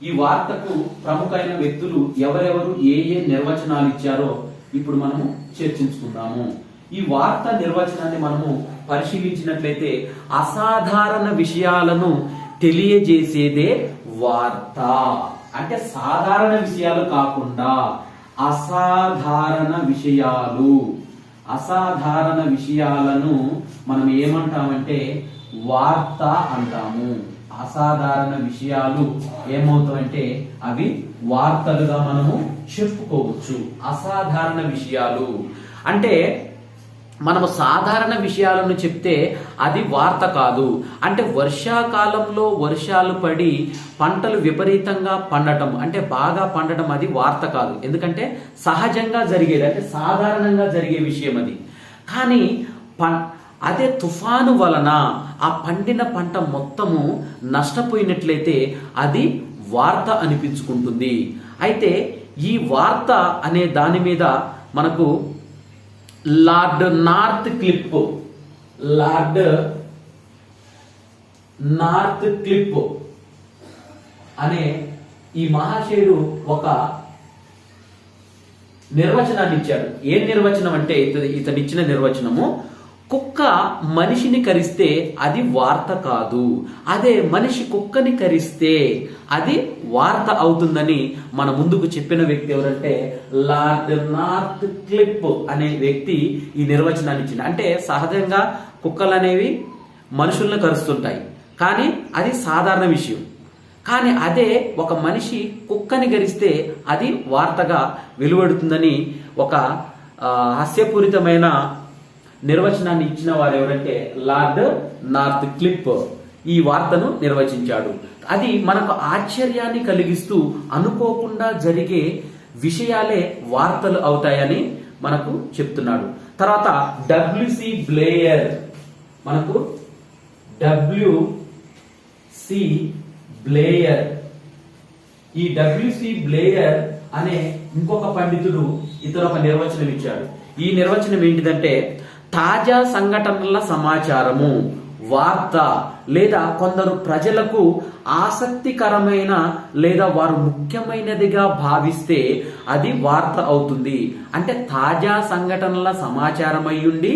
ఈ వార్తకు ప్రముఖైన వ్యక్తులు ఎవరెవరు ఏ నిర్వచనాలు ఇచ్చారో ఇప్పుడు మనము చర్చించుకుందాము. ఈ వార్త నిర్వచనాన్ని మనము పరిశీలించినట్లయితే అసాధారణ విషయాలను తెలియజేసేదే వార్త. అంటే సాధారణ విషయాలు కాకుండా అసాధారణ విషయాలను మనం ఏమంటామంటే వార్త అంటాము. అసాధారణ విషయాలు ఏమవుతాయంటే అవి వార్తలుగా మనము చెప్పుకోవచ్చు. అసాధారణ విషయాలు అంటే మనము సాధారణ విషయాలను చెప్తే అది వార్త కాదు. అంటే వర్షాకాలంలో వర్షాలు పడి పంటలు విపరీతంగా పండటం, అంటే బాగా పండటం, అది వార్త కాదు. ఎందుకంటే సహజంగా జరిగేది, అంటే సాధారణంగా జరిగే విషయం అది. కానీ అదే తుఫాను వలన ఆ పండిన పంట మొత్తము నష్టపోయినట్లయితే అది వార్త అనిపించుకుంటుంది. అయితే ఈ వార్త అనే దాని మీద మనకు లార్డ్ నార్త్ క్లిప్ అనే ఈ మహాశయుడు ఒక నిర్వచనాన్ని ఇచ్చాడు. ఏం నిర్వచనం అంటే ఇతను ఇచ్చిన నిర్వచనము, కుక్క మనిషిని కరిస్తే అది వార్త కాదు, అదే మనిషి కుక్కని కరిస్తే అది వార్త అవుతుందని మన ముందుకు చెప్పిన వ్యక్తి ఎవరంటే లార్డ్ నార్త్ క్లిప్ అనే వ్యక్తి ఈ నిర్వచనాన్ని ఇచ్చింది. అంటే సహజంగా కుక్కలు అనేవి మనుషులను కరుస్తుంటాయి, కానీ అది సాధారణ విషయం. కానీ అదే ఒక మనిషి కుక్కని గరిస్తే అది వార్తగా వెలువడుతుందని ఒక హాస్యపూరితమైన నిర్వచనాన్ని ఇచ్చిన వారు ఎవరంటే లార్డ్ నార్త్ క్లిప్ ఈ వార్తను నిర్వచించాడు. అది మనకు ఆశ్చర్యాన్ని కలిగిస్తూ అనుకోకుండా జరిగే విషయాలే వార్తలు అవుతాయని మనకు చెప్తున్నాడు. తర్వాత డబ్ల్యూసి బ్లేయర్, మనకు డబ్ల్యూసి బ్లేయర్, ఈ డబ్ల్యూసి బ్లేయర్ అనే ఇంకొక పండితుడు ఇతను ఒక నిర్వచనం ఇచ్చాడు. ఈ నిర్వచనం ఏంటిదంటే తాజా సంఘటనల సమాచారము, వార్త లేదా కొందరు ప్రజలకు ఆసక్తికరమైన లేదా వారు ముఖ్యమైనదిగా భావిస్తే అది వార్త అవుతుంది. అంటే తాజా సంఘటనల సమాచారం అయ్యుండి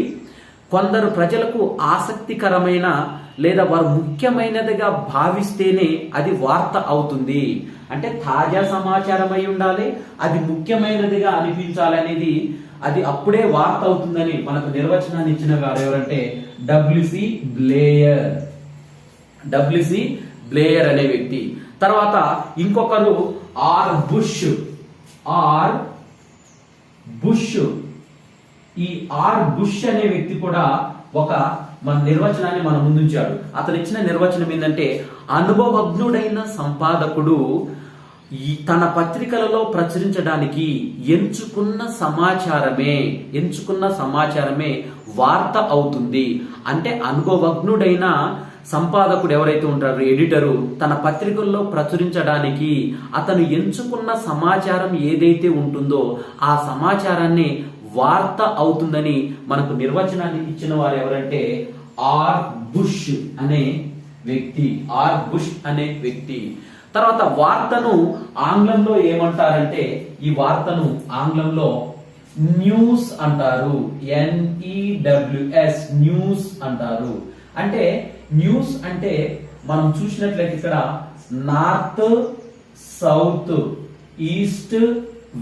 కొందరు ప్రజలకు ఆసక్తికరమైన లేదా వారు ముఖ్యమైనదిగా భావిస్తేనే అది వార్త అవుతుంది. అంటే తాజా సమాచారం అయి ఉండాలి, అది ముఖ్యమైనదిగా అనిపించాలి అనేది, అది అప్పుడే వార్త అవుతుందని మనకు నిర్వచనాన్ని ఇచ్చిన వారు ఎవరంటే డబ్ల్యూసి బ్లేయర్. డబ్ల్యూసి బ్లేయర్ అనే వ్యక్తి. తర్వాత ఇంకొకరు ఆర్ బుష్. ఈ ఆర్ బుష్ అనే వ్యక్తి కూడా ఒక మన నిర్వచనాన్ని మన ముందుంచాడు. అతను ఇచ్చిన నిర్వచనం ఏంటంటే, అనుభవజ్ఞుడైన సంపాదకుడు తన పత్రికలలో ప్రచురించడానికి ఎంచుకున్న సమాచారమే వార్త అవుతుంది. అంటే అనుభవజ్ఞుడైన సంపాదకుడు ఎవరైతే ఉంటారో, ఎడిటరు, తన పత్రికల్లో ప్రచురించడానికి అతను ఎంచుకున్న సమాచారం ఏదైతే ఉంటుందో ఆ సమాచారాన్ని వార్త అవుతుందని మనకు నిర్వచనాన్ని ఇచ్చిన వారు ఎవరంటే ఆర్ బుష్ అనే వ్యక్తి. తర్వాత వార్తను ఆంగ్లంలో ఏమంటారంటే, ఈ వార్తను ఆంగ్లంలో న్యూస్ అంటారు. NEWS న్యూస్ అంటారు. అంటే న్యూస్ అంటే మనం చూసినట్లయితే ఇక్కడ నార్త్, సౌత్, ఈస్ట్,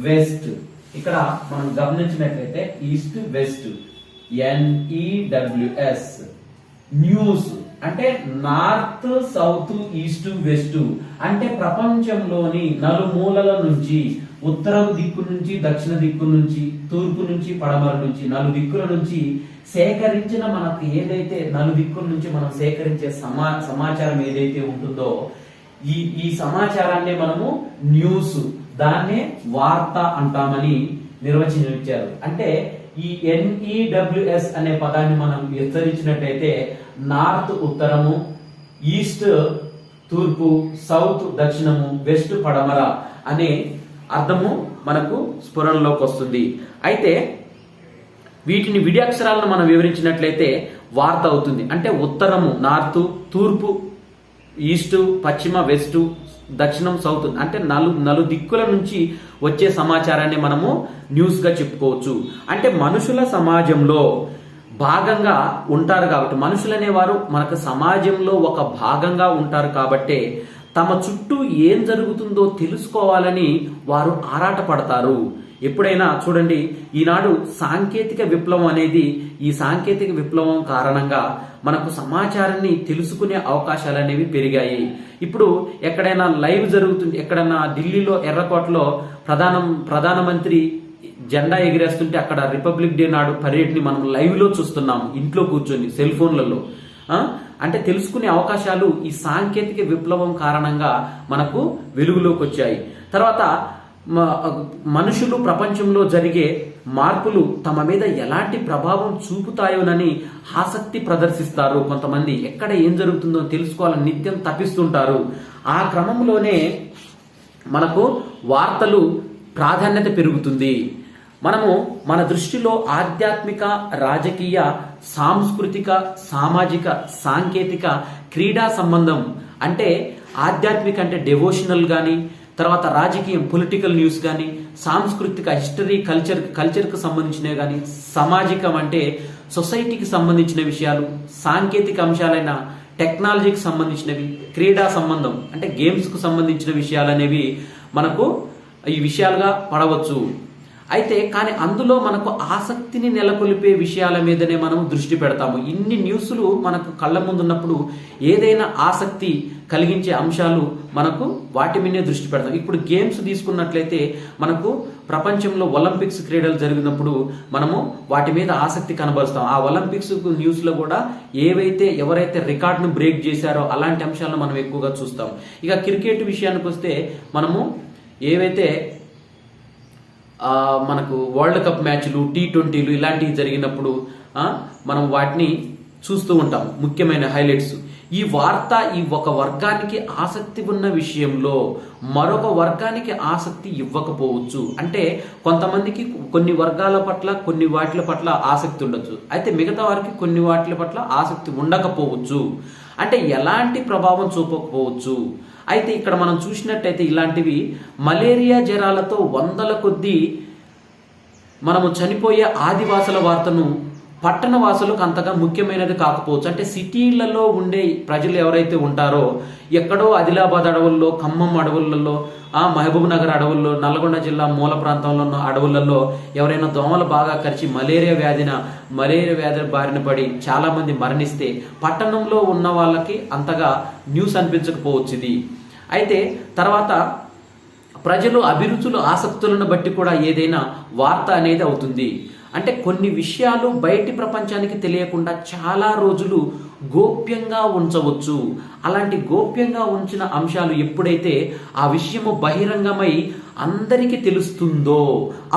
వెస్ట్, ఇక్కడ మనం గమనించినట్లయితే ఈస్ట్, వెస్ట్, NEWS న్యూస్ అంటే నార్త్, సౌత్, ఈస్ట్, వెస్ట్ అంటే ప్రపంచంలోని నలుమూలల నుంచి, ఉత్తరం దిక్కు నుంచి, దక్షిణ దిక్కు నుంచి, తూర్పు నుంచి, పడమర నుంచి, నలు దిక్కుల నుంచి సేకరించిన మనకు ఏదైతే దిక్కుల నుంచి మనం సేకరించే సమాచారం ఏదైతే ఉంటుందో ఈ సమాచారాన్ని మనము న్యూస్, దాన్నే వార్త అంటామని నిర్వచనం ఇచ్చారు. అంటే ఈ NEWS అనే పదాన్ని మనం విస్తరించినట్టయితే నార్త్ ఉత్తరము, ఈస్ట్ తూర్పు, సౌత్ దక్షిణము, వెస్ట్ పడమర అనే అర్థము మనకు స్ఫురణలోకి వస్తుంది. అయితే వీటిని విడియక్షరాలను మనం వివరించినట్లయితే వార్త అవుతుంది. అంటే ఉత్తరము నార్త్, తూర్పు ఈస్ట్, పశ్చిమ వెస్ట్, దక్షిణం సౌత్ అంటే నలు దిక్కుల నుంచి వచ్చే సమాచారాన్ని మనము న్యూస్ గా చెప్పుకోవచ్చు. అంటే మనుషుల సమాజంలో భాగంగా ఉంటారు కాబట్టి, మనుషులు అనేవారు మనకు సమాజంలో ఒక భాగంగా ఉంటారు కాబట్టి తమ చుట్టూ ఏం జరుగుతుందో తెలుసుకోవాలని వారు ఆరాటపడతారు. ఎప్పుడైనా చూడండి, ఈనాడు సాంకేతిక విప్లవం అనేది, ఈ సాంకేతిక విప్లవం కారణంగా మనకు సమాచారాన్ని తెలుసుకునే అవకాశాలు అనేవి పెరిగాయి. ఇప్పుడు ఎక్కడైనా లైవ్ జరుగుతుంది, ఎక్కడైనా ఢిల్లీలో ఎర్రకోటలో ప్రధానమంత్రి జెండా ఎగిరేస్తుంటే అక్కడ రిపబ్లిక్ డే నాడు పరేడ్ని మనం లైవ్ లో చూస్తున్నాము, ఇంట్లో కూర్చొని సెల్ ఫోన్లలో. అంటే తెలుసుకునే అవకాశాలు ఈ సాంకేతిక విప్లవం కారణంగా మనకు వెలుగులోకి వచ్చాయి. తర్వాత మనుషులు ప్రపంచంలో జరిగే మార్పులు తమ మీద ఎలాంటి ప్రభావం చూపుతాయోనని ఆసక్తి ప్రదర్శిస్తారు. కొంతమంది ఎక్కడ ఏం జరుగుతుందో తెలుసుకోవాలని నిత్యం తపిస్తుంటారు. ఆ క్రమంలోనే మనకు వార్తలు ప్రాధాన్యత పెరుగుతుంది. మనము మన దృష్టిలో ఆధ్యాత్మిక, రాజకీయ, సాంస్కృతిక, సామాజిక, సాంకేతిక, క్రీడా సంబంధం అంటే ఆధ్యాత్మిక అంటే డెవోషనల్ గాని, తర్వాత రాజకీయం పొలిటికల్ న్యూస్ కానీ, సాంస్కృతిక హిస్టరీ కల్చర్కి సంబంధించినవి కానీ, సామాజికం అంటే సొసైటీకి సంబంధించిన విషయాలు, సాంకేతిక అంశాలైన టెక్నాలజీకి సంబంధించినవి, క్రీడా సంబంధం అంటే గేమ్స్కు సంబంధించిన విషయాలు అనేవి మనకు ఈ విషయాలుగా పడవచ్చు. అయితే కానీ అందులో మనకు ఆసక్తిని నెలకొల్పే విషయాల మీదనే మనం దృష్టి పెడతాము. ఇన్ని న్యూస్లు మనకు కళ్ళ ముందున్నప్పుడు ఏదైనా ఆసక్తి కలిగించే అంశాలు మనకు వాటి మీదే దృష్టి పెడతాం. ఇప్పుడు గేమ్స్ తీసుకున్నట్లయితే మనకు ప్రపంచంలో ఒలింపిక్స్ క్రీడలు జరిగినప్పుడు మనము వాటి మీద ఆసక్తి కనబరుస్తాం. ఆ ఒలింపిక్స్ న్యూస్ లో కూడా ఎవరైతే రికార్డును బ్రేక్ చేశారో అలాంటి అంశాలను మనం ఎక్కువగా చూస్తాం. ఇక క్రికెట్ విషయానికి వస్తే మనము ఏవైతే మనకు వరల్డ్ కప్ మ్యాచ్లు, T20లు ఇలాంటివి జరిగినప్పుడు మనం వాటిని చూస్తూ ఉంటాం. ముఖ్యమైన హైలైట్స్. ఈ వార్త ఈ ఒక వర్గానికి ఆసక్తి ఉన్న విషయంలో మరొక వర్గానికి ఆసక్తి ఇవ్వకపోవచ్చు. అంటే కొంతమందికి కొన్ని వర్గాల పట్ల కొన్ని వాటిల పట్ల ఆసక్తి ఉండొచ్చు, అయితే మిగతా వారికి కొన్ని వాటిల పట్ల ఆసక్తి ఉండకపోవచ్చు. అంటే ఎలాంటి ప్రభావం చూపకపోవచ్చు. అయితే ఇక్కడ మనం చూసినట్టయితే ఇలాంటివి మలేరియా జ్వరాలతో వందల కొద్దీ మనము చనిపోయే ఆదివాసుల వార్తను పట్టణ వాసులకు అంతగా ముఖ్యమైనది కాకపోవచ్చు. అంటే సిటీలలో ఉండే ప్రజలు ఎవరైతే ఉంటారో, ఎక్కడో ఆదిలాబాద్ అడవుల్లో, ఖమ్మం అడవులలో, మహబూబ్ నగర్ అడవుల్లో, నల్గొండ జిల్లా మూల ప్రాంతంలో ఉన్న అడవులలో ఎవరైనా దోమలు బాగా కరిచి మలేరియా వ్యాధి బారిన పడి చాలా మంది మరణిస్తే పట్టణంలో ఉన్న వాళ్ళకి అంతగా న్యూస్ అనిపించకపోవచ్చు ఇది. అయితే తర్వాత ప్రజలు అభిరుచులు, ఆసక్తులను బట్టి కూడా ఏదైనా వార్త అనేది అవుతుంది. అంటే కొన్ని విషయాలు బయటి ప్రపంచానికి తెలియకుండా చాలా రోజులు గోప్యంగా ఉంచవచ్చు. అలాంటి గోప్యంగా ఉంచిన అంశాలు ఎప్పుడైతే ఆ విషయము బహిరంగమై అందరికీ తెలుస్తుందో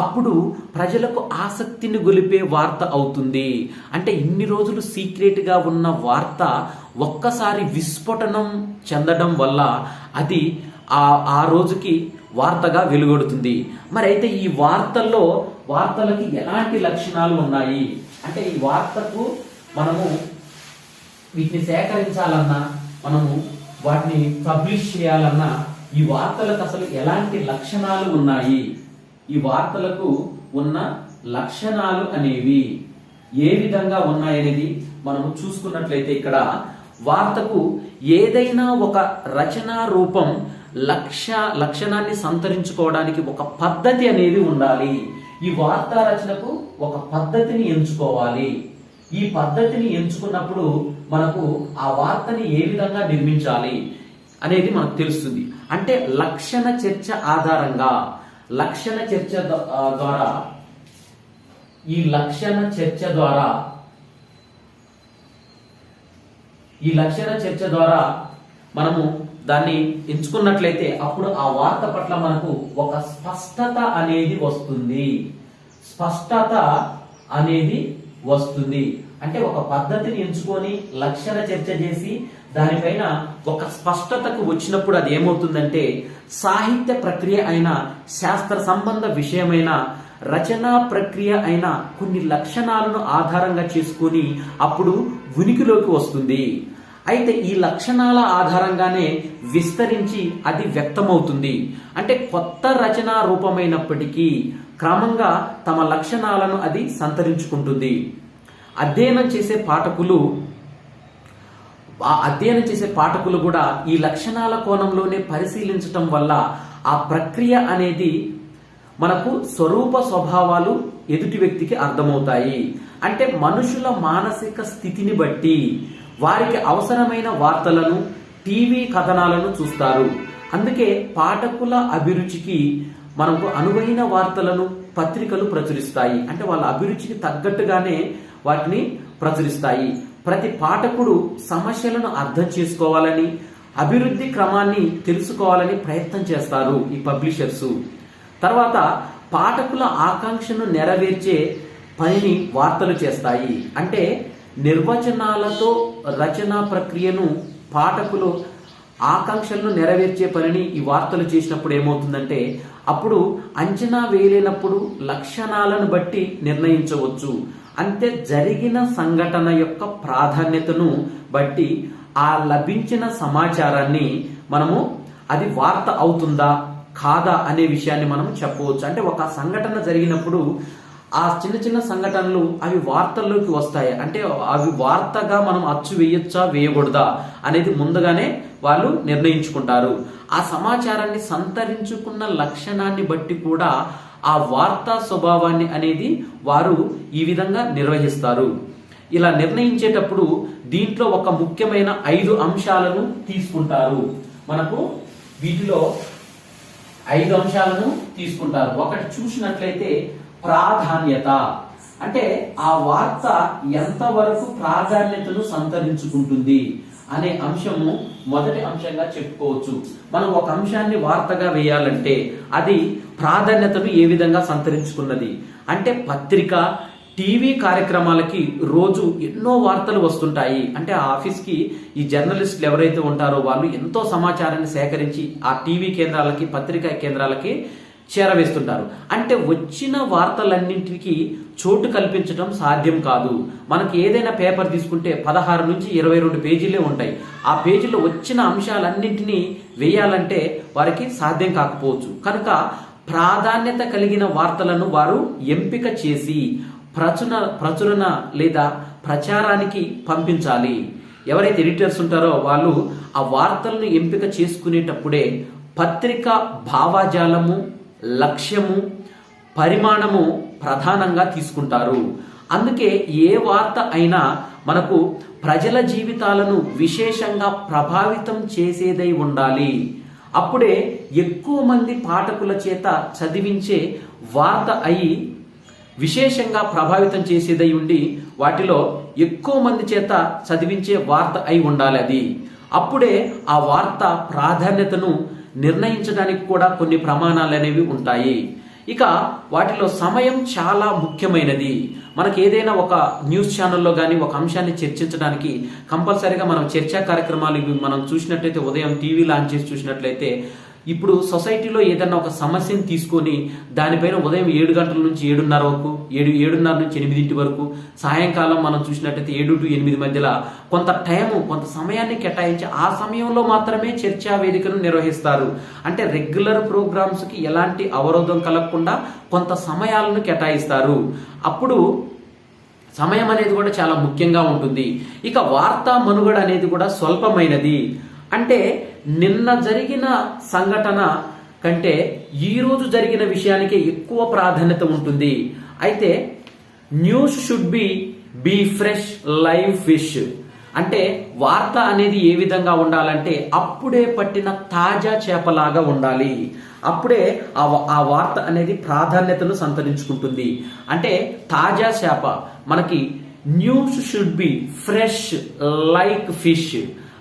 అప్పుడు ప్రజలకు ఆసక్తిని గొలిపే వార్త అవుతుంది. అంటే ఇన్ని రోజులు సీక్రెట్గా ఉన్న వార్త ఒక్కసారి విస్ఫోటనం చెందడం వల్ల అది ఆ రోజుకి వార్తగా వెలువడుతుంది. మరి అయితే ఈ వార్తలకి ఎలాంటి లక్షణాలు ఉన్నాయి అంటే, ఈ వార్తకు మనము వీటిని సేకరించాలన్నా, మనము వాటిని పబ్లిష్ చేయాలన్నా ఈ వార్తలకు అసలు ఎలాంటి లక్షణాలు ఉన్నాయి, ఈ వార్తలకు ఉన్న లక్షణాలు అనేవి ఏ విధంగా ఉన్నాయనేది మనము చూసుకున్నట్లయితే, ఇక్కడ వార్తకు ఏదైనా ఒక రచనా రూపం లక్షణాన్ని సంతరించుకోవడానికి ఒక పద్ధతి అనేది ఉండాలి. ఈ వార్తా రచనకు ఒక పద్ధతిని ఎంచుకోవాలి. ఈ పద్ధతిని ఎంచుకున్నప్పుడు మనకు ఆ వార్తని ఏ విధంగా నిర్మించాలి అనేది మనకు తెలుస్తుంది. అంటే లక్షణ చర్చ ఆధారంగా, లక్షణ చర్చ ద్వారా మనము దాన్ని ఎంచుకున్నట్లయితే అప్పుడు ఆ వార్త పట్ల మనకు ఒక స్పష్టత అనేది వస్తుంది. అంటే ఒక పద్ధతిని ఎంచుకొని లక్షణ చర్చ చేసి దానిపైన ఒక స్పష్టతకు వచ్చినప్పుడు అది ఏమవుతుందంటే, సాహిత్య ప్రక్రియ అయిన, శాస్త్ర సంబంధ విషయమైన, రచనా ప్రక్రియ అయిన కొన్ని లక్షణాలను ఆధారంగా చేసుకొని అప్పుడు ఉనికిలోకి వస్తుంది. అయితే ఈ లక్షణాల ఆధారంగానే విస్తరించి అది వ్యక్తమవుతుంది. అంటే కొత్త రచనా రూపమైనప్పటికీ క్రమంగా తమ లక్షణాలను అది సంతరించుకుంటుంది. అధ్యయనం చేసే పాఠకులు కూడా ఈ లక్షణాల కోణంలోనే పరిశీలించటం వల్ల ఆ ప్రక్రియ అనేది మనకు స్వరూప స్వభావాలు ఎదుటి వ్యక్తికి అర్థమవుతాయి. అంటే మనుషుల మానసిక స్థితిని బట్టి వారికి అవసరమైన వార్తలను, టీవీ కథనాలను చూస్తారు. అందుకే పాఠకుల అభిరుచికి మనకు అనువైన వార్తలను పత్రికలు ప్రచురిస్తాయి. అంటే వాళ్ళ అభిరుచికి తగ్గట్టుగానే వాటిని ప్రచురిస్తాయి. ప్రతి పాఠకుడు సమస్యలను అర్థం చేసుకోవాలని, అభివృద్ధి క్రమాన్ని తెలుసుకోవాలని ప్రయత్నం చేస్తారు ఈ పబ్లిషర్స్. తర్వాత పాఠకుల ఆకాంక్షను నెరవేర్చే పనిని వార్తలు చేస్తాయి. అంటే నిర్వచనాలతో రచనా ప్రక్రియను, పాఠకులు ఆకాంక్షలను నెరవేర్చే పనిని ఈ వార్తలు చేసినప్పుడు ఏమవుతుందంటే, అప్పుడు అంచనా వేయలేనప్పుడు లక్షణాలను బట్టి నిర్ణయించవచ్చు. అంటే జరిగిన సంఘటన యొక్క ప్రాధాన్యతను బట్టి ఆ లభించిన సమాచారాన్ని మనము అది వార్త అవుతుందా కాదా అనే విషయాన్ని మనం చెప్పవచ్చు. అంటే ఒక సంఘటన జరిగినప్పుడు ఆ చిన్న చిన్న సంఘటనలు అవి వార్తల్లోకి వస్తాయి. అంటే అవి వార్తగా మనం అచ్చు వేయొచ్చా వేయకూడదా అనేది ముందుగానే వాళ్ళు నిర్ణయించుకుంటారు. ఆ సమాచారాన్ని సంతరించుకున్న లక్షణాన్ని బట్టి కూడా ఆ వార్తా స్వభావాన్ని అనేది వారు ఈ విధంగా నిర్వహిస్తారు. ఇలా నిర్ణయించేటప్పుడు దీంట్లో ఒక ముఖ్యమైన 5 అంశాలను తీసుకుంటారు. మనకు వీటిలో 5 అంశాలను తీసుకుంటారు. ఒకటి చూసినట్లయితే ప్రాధాన్యత. అంటే ఆ వార్త ఎంతవరకు ప్రాధాన్యతను సంతరించుకుంటుంది అనే అంశము మొదటి అంశంగా చెప్పుకోవచ్చు. మనం ఒక అంశాన్ని వార్తగా వేయాలంటే అది ప్రాధాన్యతను ఏ విధంగా సంతరించుకున్నది అంటే, పత్రిక, టీవీ కార్యక్రమాలకి రోజు ఎన్నో వార్తలు వస్తుంటాయి. అంటే ఆ ఆఫీస్కి ఈ జర్నలిస్టులు ఎవరైతే ఉంటారో వాళ్ళు ఎంతో సమాచారాన్ని సేకరించి ఆ టీవీ కేంద్రాలకి, పత్రికా కేంద్రాలకి చేరవేస్తుంటారు. అంటే వచ్చిన వార్తలన్నింటికి చోటు కల్పించడం సాధ్యం కాదు. మనకి ఏదైనా పేపర్ తీసుకుంటే 16 నుంచి 22 పేజీలే ఉంటాయి. ఆ పేజీలో వచ్చిన అంశాలన్నింటినీ వేయాలంటే వారికి సాధ్యం కాకపోవచ్చు. కనుక ప్రాధాన్యత కలిగిన వార్తలను వారు ఎంపిక చేసి ప్రచురణ లేదా ప్రచారానికి పంపించాలి. ఎవరైతే ఎడిటర్స్ ఉంటారో వాళ్ళు ఆ వార్తలను ఎంపిక చేసుకునేటప్పుడే పత్రిక భావజాలము, లక్ష్యము, పరిమాణము ప్రధానంగా తీసుకుంటారు. అందుకే ఏ వార్త అయినా మనకు ప్రజల జీవితాలను విశేషంగా ప్రభావితం చేసేదై ఉండాలి. అప్పుడే ఎక్కువ మంది పాఠకుల చేత చదివించే వార్త అయి విశేషంగా ప్రభావితం చేసేదై ఉండి వాటిలో ఎక్కువ మంది చేత చదివించే వార్త అయి ఉండాలి అది. అప్పుడే ఆ వార్త ప్రాధాన్యతను నిర్ణయించడానికి కూడా కొన్ని ప్రమాణాలు అనేవి ఉంటాయి. ఇక వాటిలో సమయం చాలా ముఖ్యమైనది. మనకి ఏదైనా ఒక న్యూస్ ఛానల్లో కానీ ఒక అంశాన్ని చర్చించడానికి కంపల్సరీగా మనం చర్చా కార్యక్రమాలు ఇవి మనం చూసినట్లయితే ఉదయం టీవీ లాంచ్ చేసి చూసినట్లయితే ఇప్పుడు సొసైటీలో ఏదైనా ఒక సమస్యను తీసుకొని దానిపైన ఉదయం 7 గంటల నుంచి 7:30 వరకు 7:30 నుంచి 8 వరకు, సాయంకాలం మనం చూసినట్లయితే 7 to 8 మధ్యలో కొంత సమయాన్ని కేటాయించి ఆ సమయంలో మాత్రమే చర్చా వేదికను నిర్వహిస్తారు. అంటే రెగ్యులర్ ప్రోగ్రామ్స్ కి ఎలాంటి అవరోధం కలగకుండా కొంత సమయాలను కేటాయిస్తారు. అప్పుడు సమయం అనేది కూడా చాలా ముఖ్యంగా ఉంటుంది. ఇక వార్తా మనుగడ అనేది కూడా స్వల్పమైనది. అంటే నిన్న జరిగిన సంఘటన కంటే ఈ రోజు జరిగిన విషయానికి ఎక్కువ ప్రాధాన్యత ఉంటుంది. అయితే news should be fresh live fish. అంటే వార్త అనేది ఏ విధంగా ఉండాలంటే అప్పుడే పట్టిన తాజా చేపలాగా ఉండాలి. అప్పుడే ఆ వార్త అనేది ప్రాధాన్యతను సంతరించుకుంటుంది. అంటే తాజా చేప మనకి news should be fresh like fish.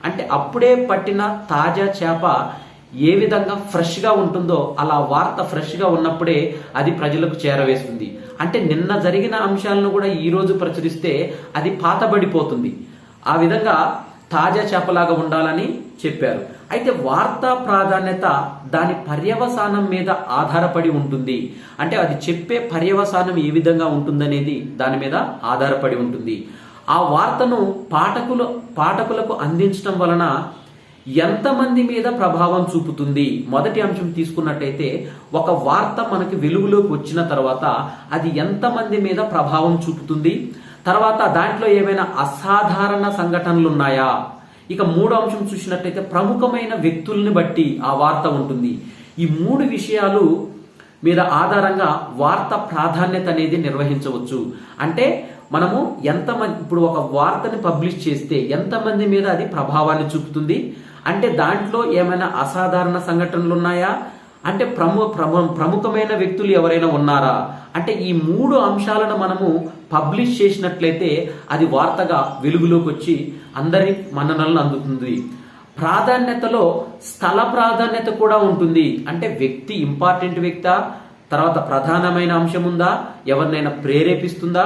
అంటే అప్పుడే పట్టిన తాజా చేప ఏ విధంగా ఫ్రెష్గా ఉంటుందో అలా వార్త ఫ్రెష్గా ఉన్నప్పుడే అది ప్రజలకు చేరవేస్తుంది. అంటే నిన్న జరిగిన అంశాలను కూడా ఈ రోజు ప్రచురిస్తే అది పాతబడిపోతుంది. ఆ విధంగా తాజా చేపలాగా ఉండాలని చెప్పారు. అయితే వార్తా ప్రాధాన్యత దాని పర్యవసానం మీద ఆధారపడి ఉంటుంది. అంటే అది చెప్పే పర్యవసానం ఏ విధంగా ఉంటుందనేది దాని మీద ఆధారపడి ఉంటుంది. ఆ వార్తను పాఠకులకు అందించడం వలన ఎంతమంది మీద ప్రభావం చూపుతుంది. మొదటి అంశం తీసుకున్నట్టయితే ఒక వార్త మనకి వెలుగులోకి వచ్చిన తర్వాత అది ఎంతమంది మీద ప్రభావం చూపుతుంది, తర్వాత దాంట్లో ఏమైనా అసాధారణ సంఘటనలు ఉన్నాయా. ఇక మూడో అంశం చూసినట్టయితే ప్రముఖమైన వ్యక్తుల్ని బట్టి ఆ వార్త ఉంటుంది. ఈ 3 విషయాలు మీద ఆధారంగా వార్త ప్రాధాన్యత అనేది నిర్వహించవచ్చు. అంటే మనము ఎంతమంది ఇప్పుడు ఒక వార్తని పబ్లిష్ చేస్తే ఎంతమంది మీద అది ప్రభావాన్ని చూపుతుంది, అంటే దాంట్లో ఏమైనా అసాధారణ సంఘటనలు ఉన్నాయా, అంటే ప్రముఖమైన వ్యక్తులు ఎవరైనా ఉన్నారా. అంటే ఈ 3 అంశాలను మనము పబ్లిష్ చేసినట్లయితే అది వార్తగా వెలుగులోకి వచ్చి అందరి మన్ననలను అందుతుంది. ప్రాధాన్యతలో స్థల ప్రాధాన్యత కూడా ఉంటుంది. అంటే వ్యక్తి ఇంపార్టెంట్ వ్యక్తా, తర్వాత ప్రధానమైన అంశం ఉందా, ఎవరినైనా ప్రేరేపిస్తుందా,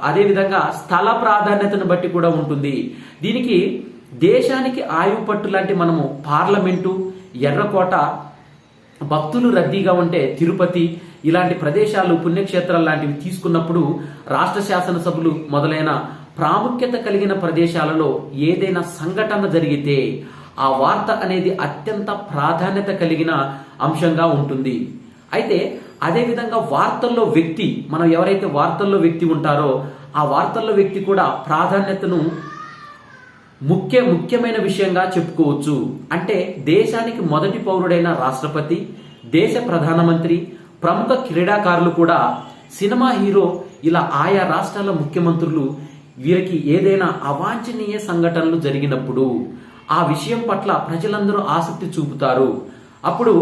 అదేవిధంగా స్థల ప్రాధాన్యతను బట్టి కూడా ఉంటుంది. దీనికి దేశానికి ఆయువు పట్టు లాంటి మనము పార్లమెంటు, ఎర్రకోట, భక్తులు రద్దీగా ఉంటే తిరుపతి ఇలాంటి ప్రదేశాలు, పుణ్యక్షేత్రాలు లాంటివి తీసుకున్నప్పుడు రాష్ట్ర శాసనసభలు మొదలైన ప్రాముఖ్యత కలిగిన ప్రదేశాలలో ఏదైనా సంఘటన జరిగితే ఆ వార్త అనేది అత్యంత ప్రాధాన్యత కలిగిన అంశంగా ఉంటుంది. అయితే అదేవిధంగా వార్తల్లో వ్యక్తి, మనం ఎవరైతే వార్తల్లో వ్యక్తి ఉంటారో ఆ వార్తల్లో వ్యక్తి కూడా ప్రాధాన్యతను ముఖ్యమైన విషయంగా చెప్పుకోవచ్చు. అంటే దేశానికి మొదటి పౌరుడైన రాష్ట్రపతి, దేశ ప్రధానమంత్రి, ప్రముఖ క్రీడాకారులు కూడా, సినిమా హీరో, ఇలా ఆయా రాష్ట్రాల ముఖ్యమంత్రులు వీరికి ఏదైనా అవాంఛనీయ సంఘటనలు జరిగినప్పుడు ఆ విషయం పట్ల ప్రజలందరూ ఆసక్తి చూపుతారు. అప్పుడు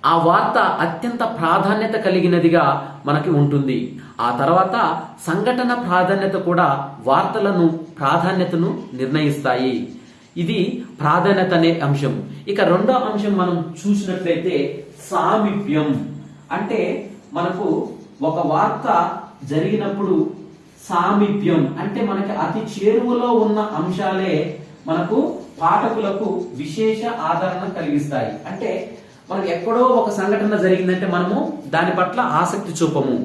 ఆ వార్త అత్యంత ప్రాధాన్యత కలిగినదిగా మనకి ఉంటుంది. ఆ తర్వాత సంఘటన ప్రాధాన్యత కూడా వార్తలను ప్రాధాన్యతను నిర్ణయిస్తాయి. ఇది ప్రాధాన్యత అనే అంశం. ఇక రెండో అంశం మనం చూసినట్లయితే సామీప్యం. అంటే మనకు ఒక వార్త జరిగినప్పుడు సామీప్యం అంటే మనకి అతి చేరువలో ఉన్న అంశాలే మనకు పాఠకులకు విశేష ఆదరణ కలిగిస్తాయి. అంటే మనకు ఎక్కడో ఒక సంఘటన జరిగిందంటే మనము దాని పట్ల ఆసక్తి చూపము.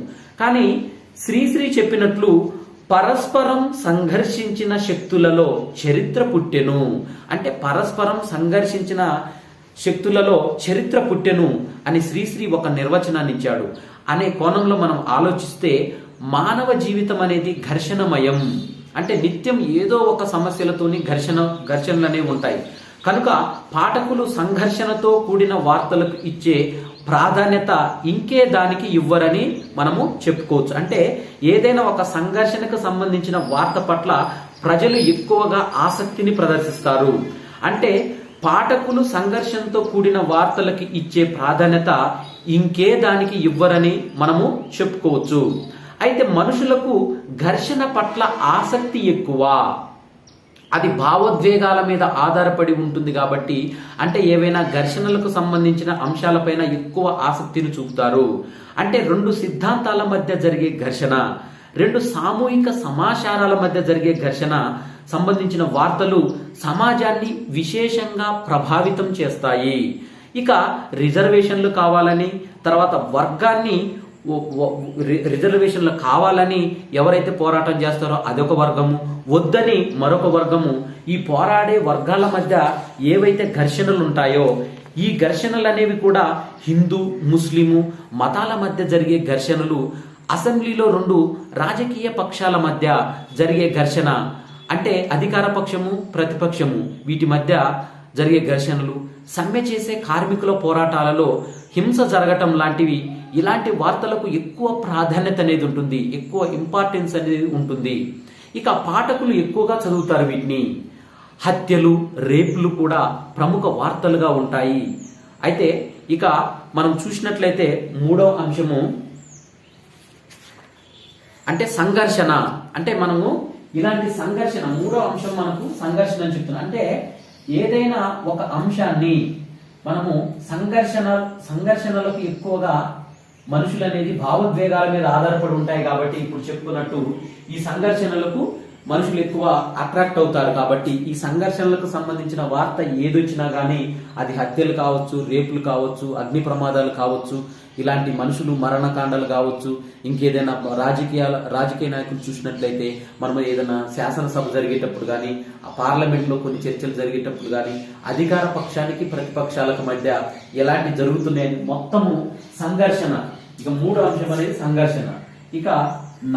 కానీ శ్రీశ్రీ చెప్పినట్లు పరస్పరం సంఘర్షించిన శక్తులలో చరిత్ర పుట్టెను. అంటే పరస్పరం సంఘర్షించిన శక్తులలో చరిత్ర పుట్టెను అని శ్రీశ్రీ ఒక నిర్వచనాన్ని ఇచ్చాడు. అనే కోణంలో మనం ఆలోచిస్తే మానవ జీవితం అనేది ఘర్షణమయం. అంటే నిత్యం ఏదో ఒక సమస్యలతోని ఘర్షణలు అనేవి ఉంటాయి. కనుక పాఠకులు సంఘర్షణతో కూడిన వార్తలకు ఇచ్చే ప్రాధాన్యత ఇంకే దానికి ఇవ్వరని మనము చెప్పుకోవచ్చు. అంటే ఏదైనా ఒక సంఘర్షణకు సంబంధించిన వార్త పట్ల ప్రజలు ఎక్కువగా ఆసక్తిని ప్రదర్శిస్తారు. అంటే పాఠకులు సంఘర్షణతో కూడిన వార్తలకి ఇచ్చే ప్రాధాన్యత ఇంకే దానికి ఇవ్వరని మనము చెప్పుకోవచ్చు. అయితే మనుషులకు ఘర్షణ పట్ల ఆసక్తి ఎక్కువ. అది భావోద్వేగాల మీద ఆధారపడి ఉంటుంది కాబట్టి, అంటే ఏవైనా ఘర్షణలకు సంబంధించిన అంశాలపైన ఎక్కువ ఆసక్తిని చూపుతారు. అంటే రెండు సిద్ధాంతాల మధ్య జరిగే ఘర్షణ, రెండు సామూహిక సమాచారాల మధ్య జరిగే ఘర్షణ సంబంధించిన వార్తలు సమాజాన్ని విశేషంగా ప్రభావితం చేస్తాయి. ఇక రిజర్వేషన్లు కావాలని, తర్వాత వర్గాన్ని రిజర్వేషన్లు కావాలని ఎవరైతే పోరాటం చేస్తారో అదొక వర్గము, వద్దని మరొక వర్గము. ఈ పోరాడే వర్గాల మధ్య ఏవైతే ఘర్షణలు ఉంటాయో ఈ ఘర్షణలు అనేవి కూడా హిందూ ముస్లిము మతాల మధ్య జరిగే ఘర్షణలు, అసెంబ్లీలో రెండు రాజకీయ పక్షాల మధ్య జరిగే ఘర్షణ, అంటే అధికార పక్షము ప్రతిపక్షము వీటి మధ్య జరిగే ఘర్షణలు, సమ్మె చేసే కార్మికుల పోరాటాలలో హింస జరగటం లాంటివి, ఇలాంటి వార్తలకు ఎక్కువ ప్రాధాన్యత అనేది ఉంటుంది, ఎక్కువ ఇంపార్టెన్స్ అనేది ఉంటుంది. ఇక పాఠకులు ఎక్కువగా చదువుతారు వీటిని. హత్యలు రేపులు కూడా ప్రముఖ వార్తలుగా ఉంటాయి. అయితే ఇక మనం చూసినట్లయితే మూడవ అంశము అంటే సంఘర్షణ. అంటే మనము ఇలాంటి సంఘర్షణ, మూడో అంశం మనకు సంఘర్షణ అని చెప్తున్నాం. అంటే ఏదైనా ఒక అంశాన్ని మనము సంఘర్షణలకు ఎక్కువగా మనుషులు అనేది భావోద్వేగాల మీద ఆధారపడి ఉంటాయి కాబట్టి, ఇప్పుడు చెప్పుకున్నట్టు ఈ సంఘర్షణలకు మనుషులు ఎక్కువ అట్రాక్ట్ అవుతారు. కాబట్టి ఈ సంఘర్షణలకు సంబంధించిన వార్త ఏదొచ్చినా కానీ అది హత్యలు కావచ్చు, రేపులు కావచ్చు, అగ్ని ప్రమాదాలు కావచ్చు, ఇలాంటి మనుషులు మరణకాండలు కావచ్చు, ఇంకేదైనా రాజకీయ నాయకులు చూసినట్లయితే మనం ఏదైనా శాసనసభ జరిగేటప్పుడు కానీ, ఆ పార్లమెంట్లో కొన్ని చర్చలు జరిగేటప్పుడు కానీ అధికార పక్షానికి ప్రతిపక్షాలకు మధ్య ఎలాంటి జరుగుతున్నాయని మొత్తము సంఘర్షణ. ఇక మూడో అంశం అనేది సంఘర్షణ. ఇక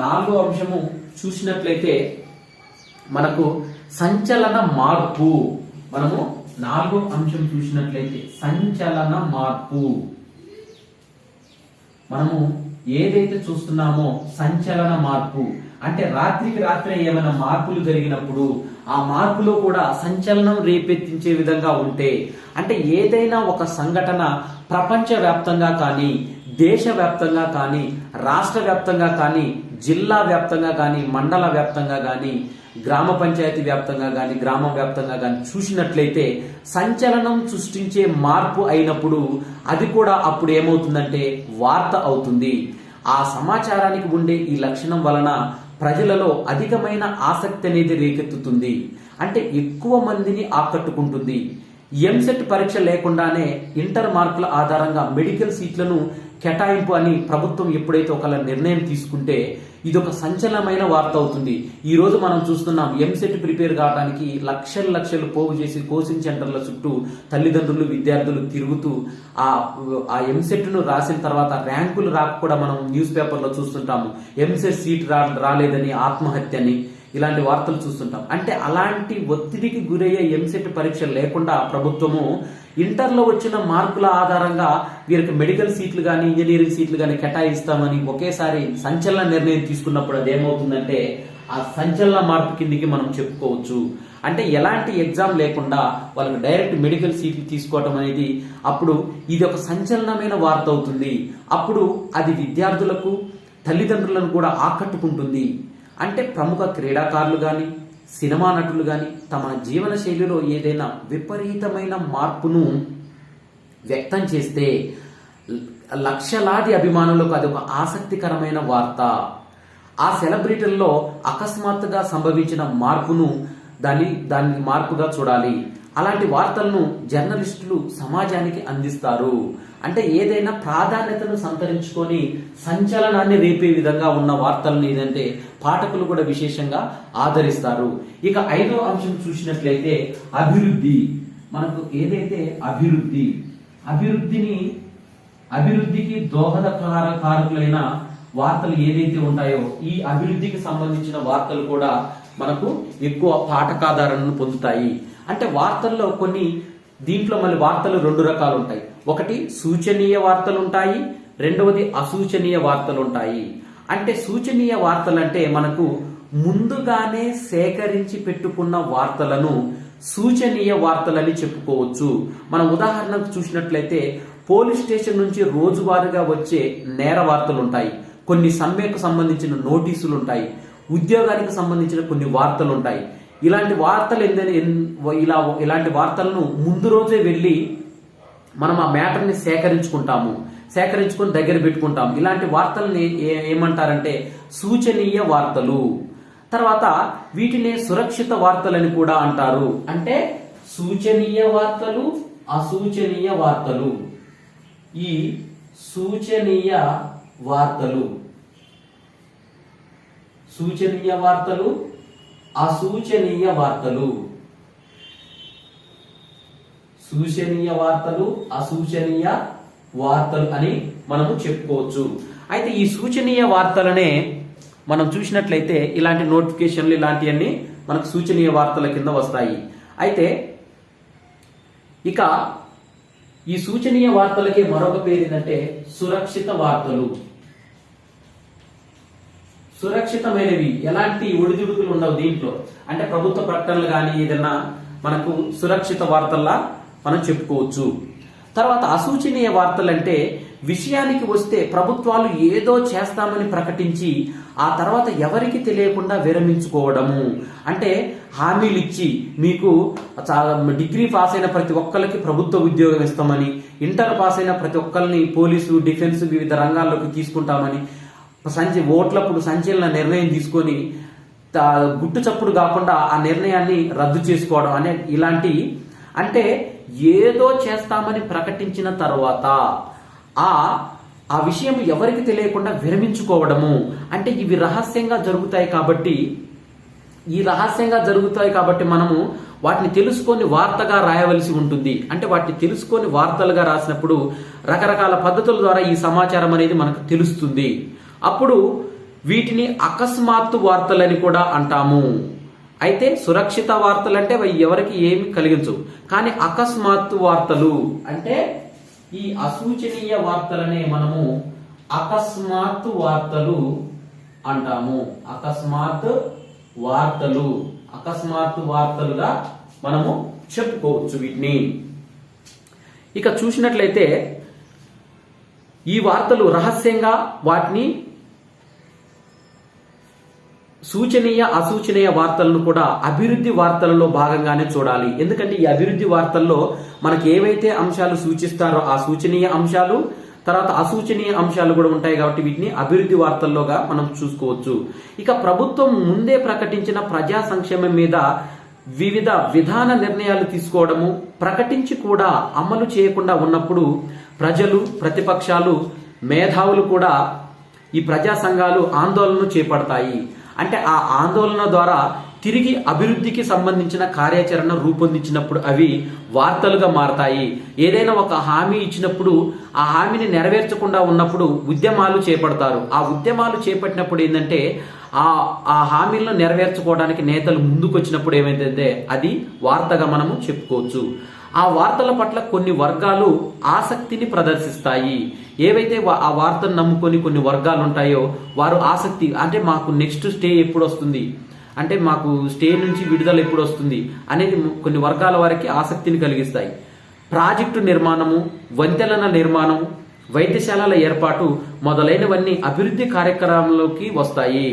నాలుగో అంశము చూసినట్లయితే మనకు సంచలన మార్పు. మనము నాలుగో అంశం చూసినట్లయితే సంచలన మార్పు. మనము ఏదైతే చూస్తున్నామో సంచలన మార్పు అంటే రాత్రికి రాత్రే ఏమైనా మార్పులు జరిగినప్పుడు ఆ మార్పులో కూడా సంచలనం రేపెత్తించే విధంగా ఉంటే, అంటే ఏదైనా ఒక సంఘటన ప్రపంచవ్యాప్తంగా కానీ, దేశవ్యాప్తంగా కానీ, రాష్ట్ర వ్యాప్తంగా కానీ, జిల్లా వ్యాప్తంగా కానీ, మండల వ్యాప్తంగా కానీ, గ్రామ పంచాయతీ వ్యాప్తంగా కానీ, గ్రామం వ్యాప్తంగా కానీ చూసినట్లయితే సంచలనం సృష్టించే మార్పు అయినప్పుడు అది కూడా అప్పుడు ఏమవుతుందంటే వార్త అవుతుంది. ఆ సమాచారానికి ఉండే ఈ లక్షణం వలన ప్రజలలో అధికమైన ఆసక్తి అనేది రేకెత్తుతుంది. అంటే ఎక్కువ మందిని ఆకట్టుకుంటుంది. ఎంసెట్ పరీక్ష లేకుండానే ఇంటర్ మార్కుల ఆధారంగా మెడికల్ సీట్లను కేటాయింపు అని ప్రభుత్వం ఎప్పుడైతే ఒక నిర్ణయం తీసుకుంటే ఇదొక సంచలనమైన వార్త అవుతుంది. ఈ రోజు మనం చూస్తున్నాం ఎంసెట్ ప్రిపేర్ కావడానికి లక్షలు పోగు చేసి కోచింగ్ సెంటర్ల చుట్టూ తల్లిదండ్రులు విద్యార్థులు తిరుగుతూ ఆ ఎంసెట్ ను రాసిన తర్వాత ర్యాంకులు రాక కూడా మనం న్యూస్ పేపర్లో చూస్తుంటాము. ఎంసెట్ సీట్ రాలేదని ఆత్మహత్యని ఇలాంటి వార్తలు చూస్తుంటాం. అంటే అలాంటి ఒత్తిడికి గురయ్యే ఎంసెట్ పరీక్ష లేకుండా ప్రభుత్వము ఇంటర్లో వచ్చిన మార్కుల ఆధారంగా వీరికి మెడికల్ సీట్లు కానీ ఇంజనీరింగ్ సీట్లు కానీ కేటాయిస్తామని ఒకేసారి సంచలన నిర్ణయం తీసుకున్నప్పుడు అదేమవుతుందంటే ఆ సంచలన మార్పు కిందికి మనం చెప్పుకోవచ్చు. అంటే ఎలాంటి ఎగ్జామ్ లేకుండా వాళ్ళకి డైరెక్ట్ మెడికల్ సీట్లు తీసుకోవటం అనేది అప్పుడు ఇది ఒక సంచలనమైన వార్త అవుతుంది. అప్పుడు అది విద్యార్థులకు తల్లిదండ్రులను కూడా ఆకట్టుకుంటుంది. అంటే ప్రముఖ క్రీడాకారులు కానీ సినిమా నటులు కానీ తమ జీవన శైలిలో ఏదైనా విపరీతమైన మార్పును వ్యక్తం చేస్తే లక్షలాది అభిమానులకు అది ఒక ఆసక్తికరమైన వార్త. ఆ సెలబ్రిటీల్లో అకస్మాత్తుగా సంభవించిన మార్పును దాన్ని మార్పుగా చూడాలి. అలాంటి వార్తలను జర్నలిస్టులు సమాజానికి అందిస్తారు. అంటే ఏదైనా ప్రాధాన్యతను సంతరించుకొని సంచలనాన్ని రేపే విధంగా ఉన్న వార్తలను ఏదంటే పాఠకులు కూడా విశేషంగా ఆదరిస్తారు. ఇక ఐదో అంశం చూసినట్లయితే అభివృద్ధి. మనకు ఏదైతే అభివృద్ధికి దోహదకారకులైన వార్తలు ఏదైతే ఉంటాయో ఈ అభివృద్ధికి సంబంధించిన వార్తలు కూడా మనకు ఎక్కువ పాఠకాధారణను పొందుతాయి. అంటే వార్తల్లో దీంట్లో మళ్ళీ వార్తలు 2 రకాలు ఉంటాయి. ఒకటి సూచనీయ వార్తలు ఉంటాయి, రెండవది అసూచనీయ వార్తలు ఉంటాయి. అంటే సూచనీయ వార్తలు అంటే మనకు ముందుగానే సేకరించి పెట్టుకున్న వార్తలను సూచనీయ వార్తలని చెప్పుకోవచ్చు. మనం ఉదాహరణకు చూసినట్లయితే పోలీస్ స్టేషన్ నుంచి రోజువారీగా వచ్చే నేర వార్తలు ఉంటాయి, కొన్ని సమ్మెకు సంబంధించిన నోటీసులు ఉంటాయి, ఉద్యోగానికి సంబంధించిన కొన్ని వార్తలు ఉంటాయి. ఇలాంటి వార్తలను ముందు రోజే వెళ్ళి మనం ఆ మ్యాటర్ని సేకరించుకొని దగ్గర పెట్టుకుంటాం. ఇలాంటి వార్తల్ని ఏమంటారంటే సూచనీయ వార్తలు. తర్వాత వీటిని సురక్షిత వార్తలని కూడా అంటారు. అంటే సూచనీయ వార్తలు, అసూచనీయ వార్తలు. ఈ సూచనీయ వార్తలు, అసూచనీయ వార్తలు, అసూచనీయ వార్తలు అని మనము చెప్పుకోవచ్చు. అయితే ఈ సూచనీయ వార్తలనే మనం చూసినట్లయితే ఇలాంటి నోటిఫికేషన్లు ఇలాంటివన్నీ మనకు సూచనీయ వార్తల కింద వస్తాయి. అయితే ఇక ఈ సూచనీయ వార్తలకి మరొక పేరు ఏంటంటే సురక్షిత వార్తలు. సురక్షితమైనవి, ఎలాంటి ఒడిదుడుకులు ఉండవు దీంట్లో. అంటే ప్రభుత్వ ప్రకటనలు కానీ ఏదైనా మనకు సురక్షిత వార్తల్లా మనం చెప్పుకోవచ్చు. తర్వాత అసూచనీయ వార్తలు అంటే విషయానికి వస్తే ప్రభుత్వాలు ఏదో చేస్తామని ప్రకటించి ఆ తర్వాత ఎవరికి తెలియకుండా విరమించుకోవడము. అంటే హామీలు ఇచ్చి మీకు డిగ్రీ పాస్ అయిన ప్రతి ఒక్కరికి ప్రభుత్వ ఉద్యోగం ఇస్తామని, ఇంటర్ పాస్ అయిన ప్రతి ఒక్కరిని పోలీసు, డిఫెన్స్ వివిధ రంగాల్లోకి తీసుకుంటామని ఓట్లప్పుడు సంచలన నిర్ణయం తీసుకొని గుట్టు చప్పుడు కాకుండా ఆ నిర్ణయాన్ని రద్దు చేసుకోవడం అనే ఇలాంటి, అంటే ఏదో చేస్తామని ప్రకటించిన తర్వాత ఆ విషయం ఎవరికి తెలియకుండా విరమించుకోవడము. అంటే ఇవి రహస్యంగా జరుగుతాయి కాబట్టి మనము వాటిని తెలుసుకొని వార్తగా రాయవలసి ఉంటుంది. అంటే వాటిని తెలుసుకొని వార్తలుగా రాసినప్పుడు రకరకాల పద్ధతుల ద్వారా ఈ సమాచారం అనేది మనకు తెలుస్తుంది. అప్పుడు వీటిని అకస్మాత్తు వార్తలని కూడా అంటాము. అయితే సురక్షిత వార్తలు అంటే ఎవరికి ఏమి కలిగించవు. కానీ అకస్మాత్తు వార్తలు అంటే ఈ అసూచనీయ వార్తలనే మనము అకస్మాత్తు వార్తలు అంటాము. అకస్మాత్తు వార్తలుగా మనము చెప్పుకోవచ్చు వీటిని. ఇక చూసినట్లయితే ఈ వార్తలు రహస్యంగా వాటిని సూచనీయ, అసూచనీయ వార్తలను కూడా అభివృద్ధి వార్తలలో భాగంగానే చూడాలి. ఎందుకంటే ఈ అభివృద్ధి వార్తల్లో మనకి ఏవైతే అంశాలు సూచిస్తారో ఆ సూచనీయ అంశాలు, తర్వాత అసూచనీయ అంశాలు కూడా ఉంటాయి. కాబట్టి వీటిని అభివృద్ధి వార్తల్లోగా మనం చూసుకోవచ్చు. ఇక ప్రభుత్వం ముందే ప్రకటించిన ప్రజా సంక్షేమం మీద వివిధ విధాన నిర్ణయాలు తీసుకోవడము, ప్రకటించి కూడా అమలు చేయకుండా ఉన్నప్పుడు ప్రజలు, ప్రతిపక్షాలు, మేధావులు కూడా ఈ ప్రజా సంఘాలు ఆందోళనను చేపడతాయి. అంటే ఆ ఆందోళన ద్వారా తిరిగి అభివృద్ధికి సంబంధించిన కార్యాచరణ రూపొందించినప్పుడు అవి వార్తలుగా మారతాయి. ఏదైనా ఒక హామీ ఇచ్చినప్పుడు ఆ హామీని నెరవేర్చకుండా ఉన్నప్పుడు ఉద్యమాలు చేపడతారు. ఆ ఉద్యమాలు చేపట్టినప్పుడు ఏంటంటే ఆ హామీలను నెరవేర్చుకోవడానికి నేతలు ముందుకు వచ్చినప్పుడు ఏమైందంటే అది వార్తగా మనము చెప్పుకోవచ్చు. ఆ వార్తల పట్ల కొన్ని వర్గాలు ఆసక్తిని ప్రదర్శిస్తాయి. ఏవైతే ఆ వార్తను నమ్ముకొని కొన్ని వర్గాలు ఉంటాయో వారు ఆసక్తి, అంటే మాకు నెక్స్ట్ స్టే ఎప్పుడు వస్తుంది, అంటే మాకు స్టే నుంచి విడుదల ఎప్పుడు వస్తుంది అనేది కొన్ని వర్గాల వారికి ఆసక్తిని కలిగిస్తాయి. ప్రాజెక్టు నిర్మాణము, వంతెనల నిర్మాణం, వైద్యశాలల ఏర్పాటు మొదలైనవన్నీ అభివృద్ధి కార్యక్రమంలోకి వస్తాయి.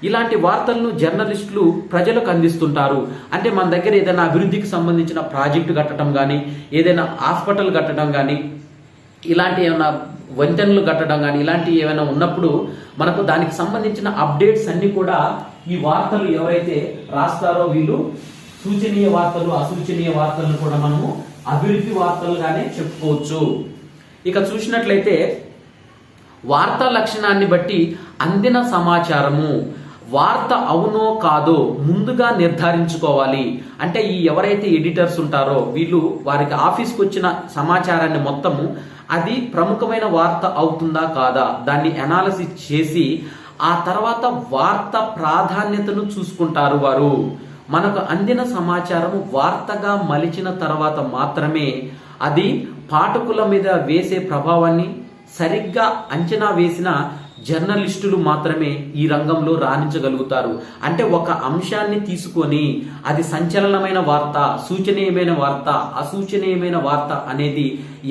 ఇలాంటి వార్తలను జర్నలిస్టులు ప్రజలకు అందిస్తుంటారు. అంటే మన దగ్గర ఏదైనా అభివృద్ధికి సంబంధించిన ప్రాజెక్టు కట్టడం కానీ, ఏదైనా హాస్పిటల్ కట్టడం కానీ, ఇలాంటి ఏమైనా వంతెనలు కట్టడం కానీ ఇలాంటివి ఏమైనా ఉన్నప్పుడు మనకు దానికి సంబంధించిన అప్డేట్స్ అన్ని కూడా ఈ వార్తలు ఎవరైతే రాస్తారో వీళ్ళు సూచనీయ వార్తలు, అసూచనీయ వార్తలను కూడా మనము అభివృద్ధి వార్తలుగానే చెప్పుకోవచ్చు. ఇక చూసినట్లయితే వార్తా లక్షణాన్ని బట్టి అందిన సమాచారము, వార్త అవునో కాదో ముందుగా నిర్ధారించుకోవాలి. అంటే ఈ ఎవరైతే ఎడిటర్స్ ఉంటారో వీళ్ళు వారికి ఆఫీస్కి వచ్చిన సమాచారాన్ని మొత్తము అది ప్రముఖమైన వార్త అవుతుందా కాదా దాన్ని అనాలిసిస్ చేసి ఆ తర్వాత వార్త ప్రాధాన్యతను చూసుకుంటారు. వారు మనకు అందిన సమాచారము వార్తగా మలిచిన తర్వాత మాత్రమే అది పాఠకుల మీద వేసే ప్రభావాన్ని సరిగ్గా అంచనా వేసిన జర్నలిస్టులు మాత్రమే ఈ రంగంలో రాణించగలుగుతారు. అంటే ఒక అంశాన్ని తీసుకొని అది సంచలనమైన వార్త, సూచనీయమైన వార్త, అసూచనీయమైన వార్త అనేది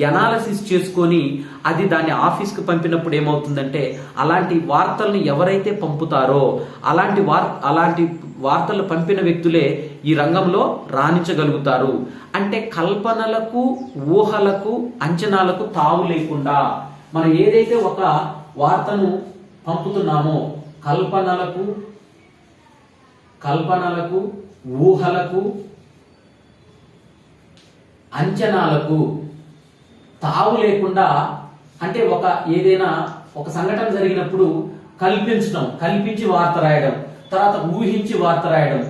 అనాలసిస్ చేసుకొని అది దాన్ని ఆఫీస్కి పంపినప్పుడు ఏమవుతుందంటే అలాంటి వార్తలను ఎవరైతే పంపుతారో అలాంటి వార్తలు పంపిన వ్యక్తులే ఈ రంగంలో రాణించగలుగుతారు. అంటే కల్పనలకు, ఊహలకు, అంచనాలకు తావు లేకుండా మనం ఏదైతే ఒక వార్తను పంపుతున్నామో కల్పనలకు, ఊహలకు, అంచనాలకు తావు లేకుండా, అంటే ఏదైనా ఒక సంఘటన జరిగినప్పుడు కల్పించి వార్త రాయడం, తర్వాత ఊహించి వార్త రాయడం,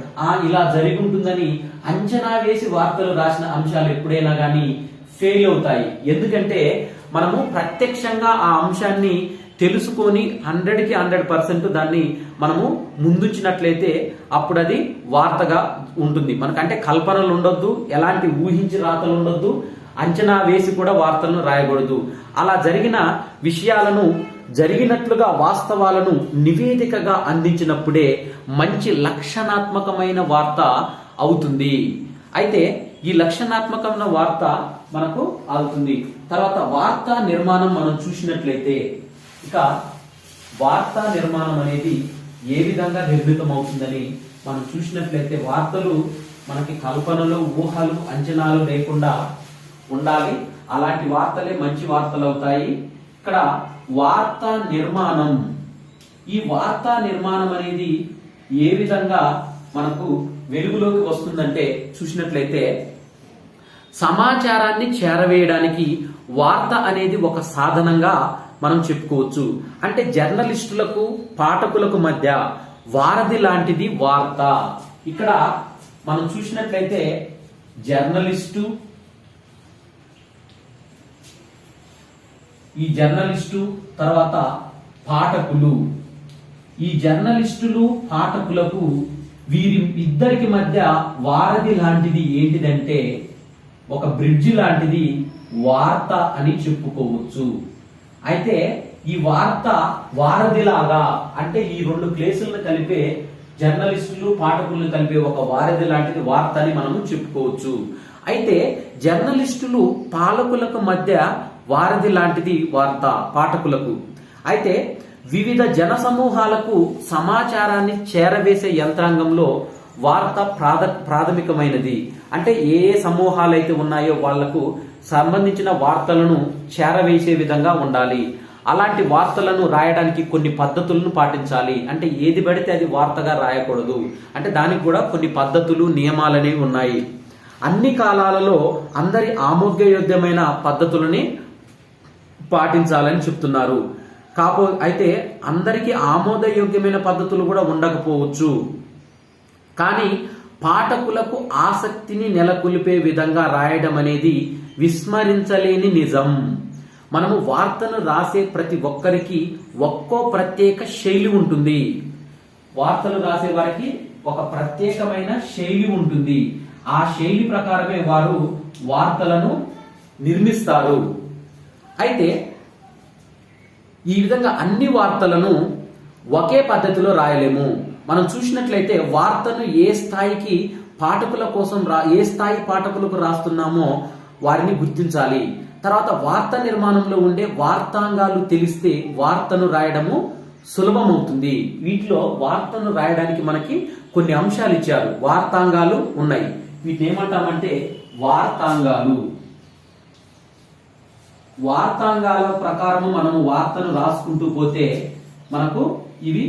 ఇలా జరిగి ఉంటుందని అంచనా వేసి వార్తలు రాసిన అంశాలు ఎప్పుడైనా కానీ ఫెయిల్ అవుతాయి. ఎందుకంటే మనము ప్రత్యక్షంగా ఆ అంశాన్ని తెలుసుకొని 100కి 100% దాన్ని మనము ముందుంచినట్లయితే అప్పుడు అది వార్తగా ఉంటుంది. మనకంటే కల్పనలు ఉండొద్దు, ఎలాంటి ఊహించి రాతలు ఉండొద్దు, అంచనా వేసి కూడా వార్తలను రాయకూడదు. అలా జరిగిన విషయాలను జరిగినట్లుగా వాస్తవాలను నివేదికగా అందించినప్పుడే మంచి లక్షణాత్మకమైన వార్త అవుతుంది. అయితే ఈ లక్షణాత్మకమైన వార్త మనకు అవుతుంది. తర్వాత వార్తా నిర్మాణం మనం చూసినట్లయితే ఇక వార్తా నిర్మాణం అనేది ఏ విధంగా నిర్మితం అవుతుందని మనం చూసినట్లయితే వార్తలు మనకి కల్పనలు, ఊహలు, అంచనాలు లేకుండా ఉండాలి. అలాంటి వార్తలే మంచి వార్తలు అవుతాయి. ఇక్కడ వార్తా నిర్మాణం, ఈ వార్తా నిర్మాణం అనేది ఏ విధంగా మనకు వెలుగులోకి వస్తుందంటే చూసినట్లయితే సమాచారాన్ని చేరవేయడానికి వార్త అనేది ఒక సాధనంగా మనం చెప్పుకోవచ్చు. అంటే జర్నలిస్టులకు, పాఠకులకు మధ్య వారధి లాంటిది వార్త. ఇక్కడ మనం చూసినట్లయితే ఈ జర్నలిస్టు తర్వాత పాఠకులు, ఈ జర్నలిస్టులు పాఠకులకు వీరి ఇద్దరికి మధ్య వారధి లాంటిది ఏంటిదంటే ఒక బ్రిడ్జి లాంటిది వార్త అని చెప్పుకోవచ్చు. అయితే ఈ వార్త వారధిలాగా, అంటే ఈ రెండు ప్లేసులను కలిపే జర్నలిస్టులు పాఠకులను కలిపే ఒక వారధి లాంటిది వార్త అని మనము చెప్పుకోవచ్చు. అయితే జర్నలిస్టులు పాలకులకు మధ్య వారధి లాంటిది వార్త పాఠకులకు. అయితే వివిధ జన సమూహాలకు సమాచారాన్ని చేరవేసే యంత్రాంగంలో వార్త ప్రాథమికమైనది. అంటే ఏ సమూహాలు అయితే ఉన్నాయో వాళ్లకు సంబంధించిన వార్తలను చేరవేసే విధంగా ఉండాలి. అలాంటి వార్తలను రాయడానికి కొన్ని పద్ధతులను పాటించాలి. అంటే ఏది పడితే అది వార్తగా రాయకూడదు. అంటే దానికి కూడా కొన్ని పద్ధతులు, నియమాలు అనేవి ఉన్నాయి. అన్ని కాలాలలో అందరి ఆమోదయోగ్యమైన పద్ధతులని పాటించాలని చెప్తున్నారు. అయితే అందరికీ ఆమోదయోగ్యమైన పద్ధతులు కూడా ఉండకపోవచ్చు. కానీ పాఠకులకు ఆసక్తిని నెలకొల్పే విధంగా రాయడం అనేది విస్మరించలేని నిజం. మనము వార్తను రాసే ప్రతి ఒక్కరికి ఒక్కో ప్రత్యేక శైలి ఉంటుంది. వార్తలు రాసే వారికి ఒక ప్రత్యేకమైన శైలి ఉంటుంది. ఆ శైలి ప్రకారమే వారు వార్తలను నిర్మిస్తారు. అయితే ఈ విధంగా అన్ని వార్తలను ఒకే పద్ధతిలో రాయలేము. మనం చూసినట్లయితే వార్తను ఏ స్థాయికి పాఠకుల కోసం ఏ స్థాయి పాఠకులకు రాస్తున్నామో వారిని గుర్తించాలి. తర్వాత వార్తా నిర్మాణంలో ఉండే వార్తాంగాలు తెలిస్తే వార్తను రాయడము సులభమవుతుంది. వీటిలో వార్తను రాయడానికి మనకి కొన్ని అంశాలు ఇచ్చారు. వార్తాంగాలు ఉన్నాయి. వీటిని ఏమంటామంటే వార్తాంగాలు. వార్తాంగాల ప్రకారము మనము వార్తను రాసుకుంటూ పోతే మనకు ఇవి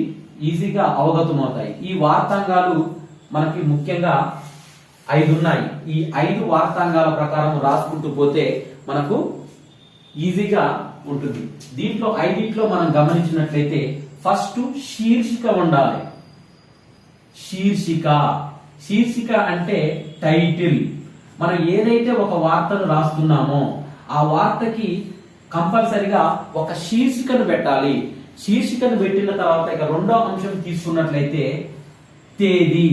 ఈజీగా అవగతమవుతాయి. ఈ వార్తాంగాలు మనకి ముఖ్యంగా 5 ఉన్నాయి. ఈ 5 వార్తాంగాల ప్రకారం రాసుకుంటూ పోతే మనకు ఈజీగా ఉంటుంది. దీంట్లో 5 మనం గమనించినట్లయితే ఫస్ట్ శీర్షిక ఉండాలి. శీర్షిక. శీర్షిక అంటే టైటిల్. మనం ఏదైతే ఒక వార్తను రాస్తున్నామో ఆ వార్తకి కంపల్సరిగా ఒక శీర్షికను పెట్టాలి. శీర్షికను పెట్టిన తర్వాత ఇక రెండో అంశం తీసుకున్నట్లయితే తేదీ.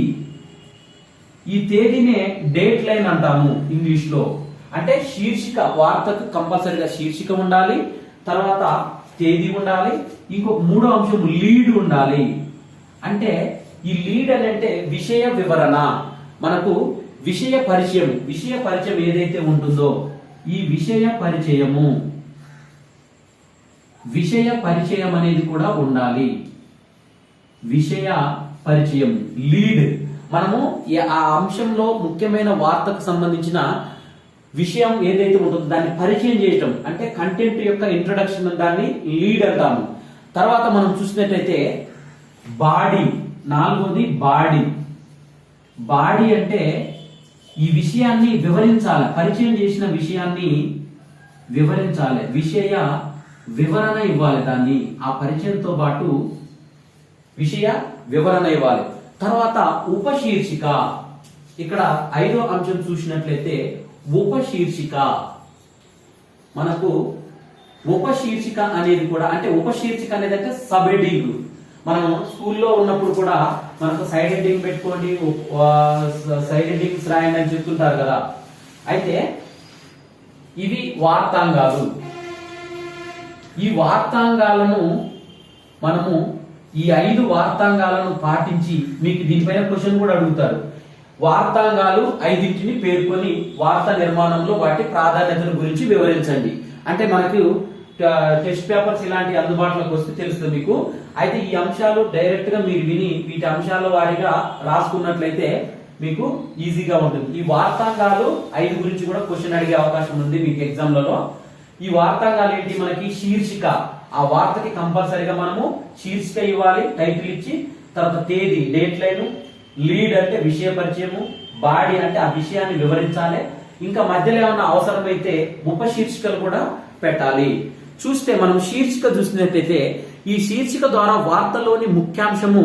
ఈ తేదీనే డేట్ లైన్ అంటాము ఇంగ్లీష్ లో. అంటే శీర్షిక, వార్తకు కంపల్సరిగా శీర్షిక ఉండాలి, తర్వాత తేదీ ఉండాలి, ఇంకొక మూడో అంశం లీడ్ ఉండాలి. అంటే ఈ లీడ్ అని అంటే విషయ వివరణ. మనకు విషయ పరిచయం ఏదైతే ఉంటుందో ఈ విషయ పరిచయం అనేది కూడా ఉండాలి. విషయ పరిచయం లీడ్. మనము ఆ అంశంలో ముఖ్యమైన వార్తకు సంబంధించిన విషయం ఏదైతే ఉంటుందో దాన్ని పరిచయం చేయటం అంటే కంటెంట్ యొక్క ఇంట్రొడక్షన్, దాన్ని లీడ్ అంటాము. తర్వాత మనం చూసినట్లయితే బాడీ. నాలుగోది బాడీ అంటే ఈ విషయాన్ని వివరించాలి, పరిచయం చేసిన విషయాన్ని వివరించాలి, విషయ వివరణ ఇవ్వాలి. దాన్ని ఆ పరిచయంతో పాటు విషయ వివరణ ఇవ్వాలి. తర్వాత ఉపశీర్షిక. ఇక్కడ ఐదో అంశం చూసినట్లయితే ఉపశీర్షిక. మనకు ఉపశీర్షిక అనేది కూడా అంటే ఉపశీర్షిక అనేది అంటే సబ్ హెడ్డింగ్. మనం స్కూల్లో ఉన్నప్పుడు కూడా మనకు సైడ్ హెడ్డింగ్ పెట్టుకోండి, సైడ్ హెడ్డింగ్స్ రాయండి అని చెప్తుంటారు కదా. అయితే ఇవి వార్తాంగాలు. ఈ వార్తాంగాలను మనము ఈ 5 వార్తాంగాలను పాటించి మీకు దీనిపైన క్వశ్చన్ కూడా అడుగుతారు. వార్తాంగాలు 5టిని పేర్కొని వార్తా నిర్మాణంలో వాటి ప్రాధాన్యతల గురించి వివరించండి. అంటే మనకు టెస్ట్ పేపర్స్ ఇలాంటి అందుబాటులోకి వస్తే తెలుస్తుంది మీకు. అయితే ఈ అంశాలు డైరెక్ట్ గా మీరు విని వీటి అంశాల వారీగా రాసుకున్నట్లయితే మీకు ఈజీగా ఉంటుంది. ఈ వార్తాంగాలు 5 గురించి కూడా క్వశ్చన్ అడిగే అవకాశం ఉంది మీకు ఎగ్జామ్లలో. ఈ వార్తాంగాలు ఏంటి? మనకి శీర్షిక, ఆ వార్తకి కంపల్సరిగా మనము శీర్షిక ఇవ్వాలి, టైటిల్ ఇచ్చి, తర్వాత తేదీ డేట్ లైన్, లీడ్ అంటే విషయ పరిచయము, బాడీ అంటే ఆ విషయాన్ని వివరించాలి, ఇంకా మధ్యలో ఏమన్నా అవసరమైతే ఉపశీర్షికలు కూడా పెట్టాలి. చూస్తే మనం శీర్షిక చూసినట్లయితే ఈ శీర్షిక ద్వారా వార్తలోని ముఖ్యాంశము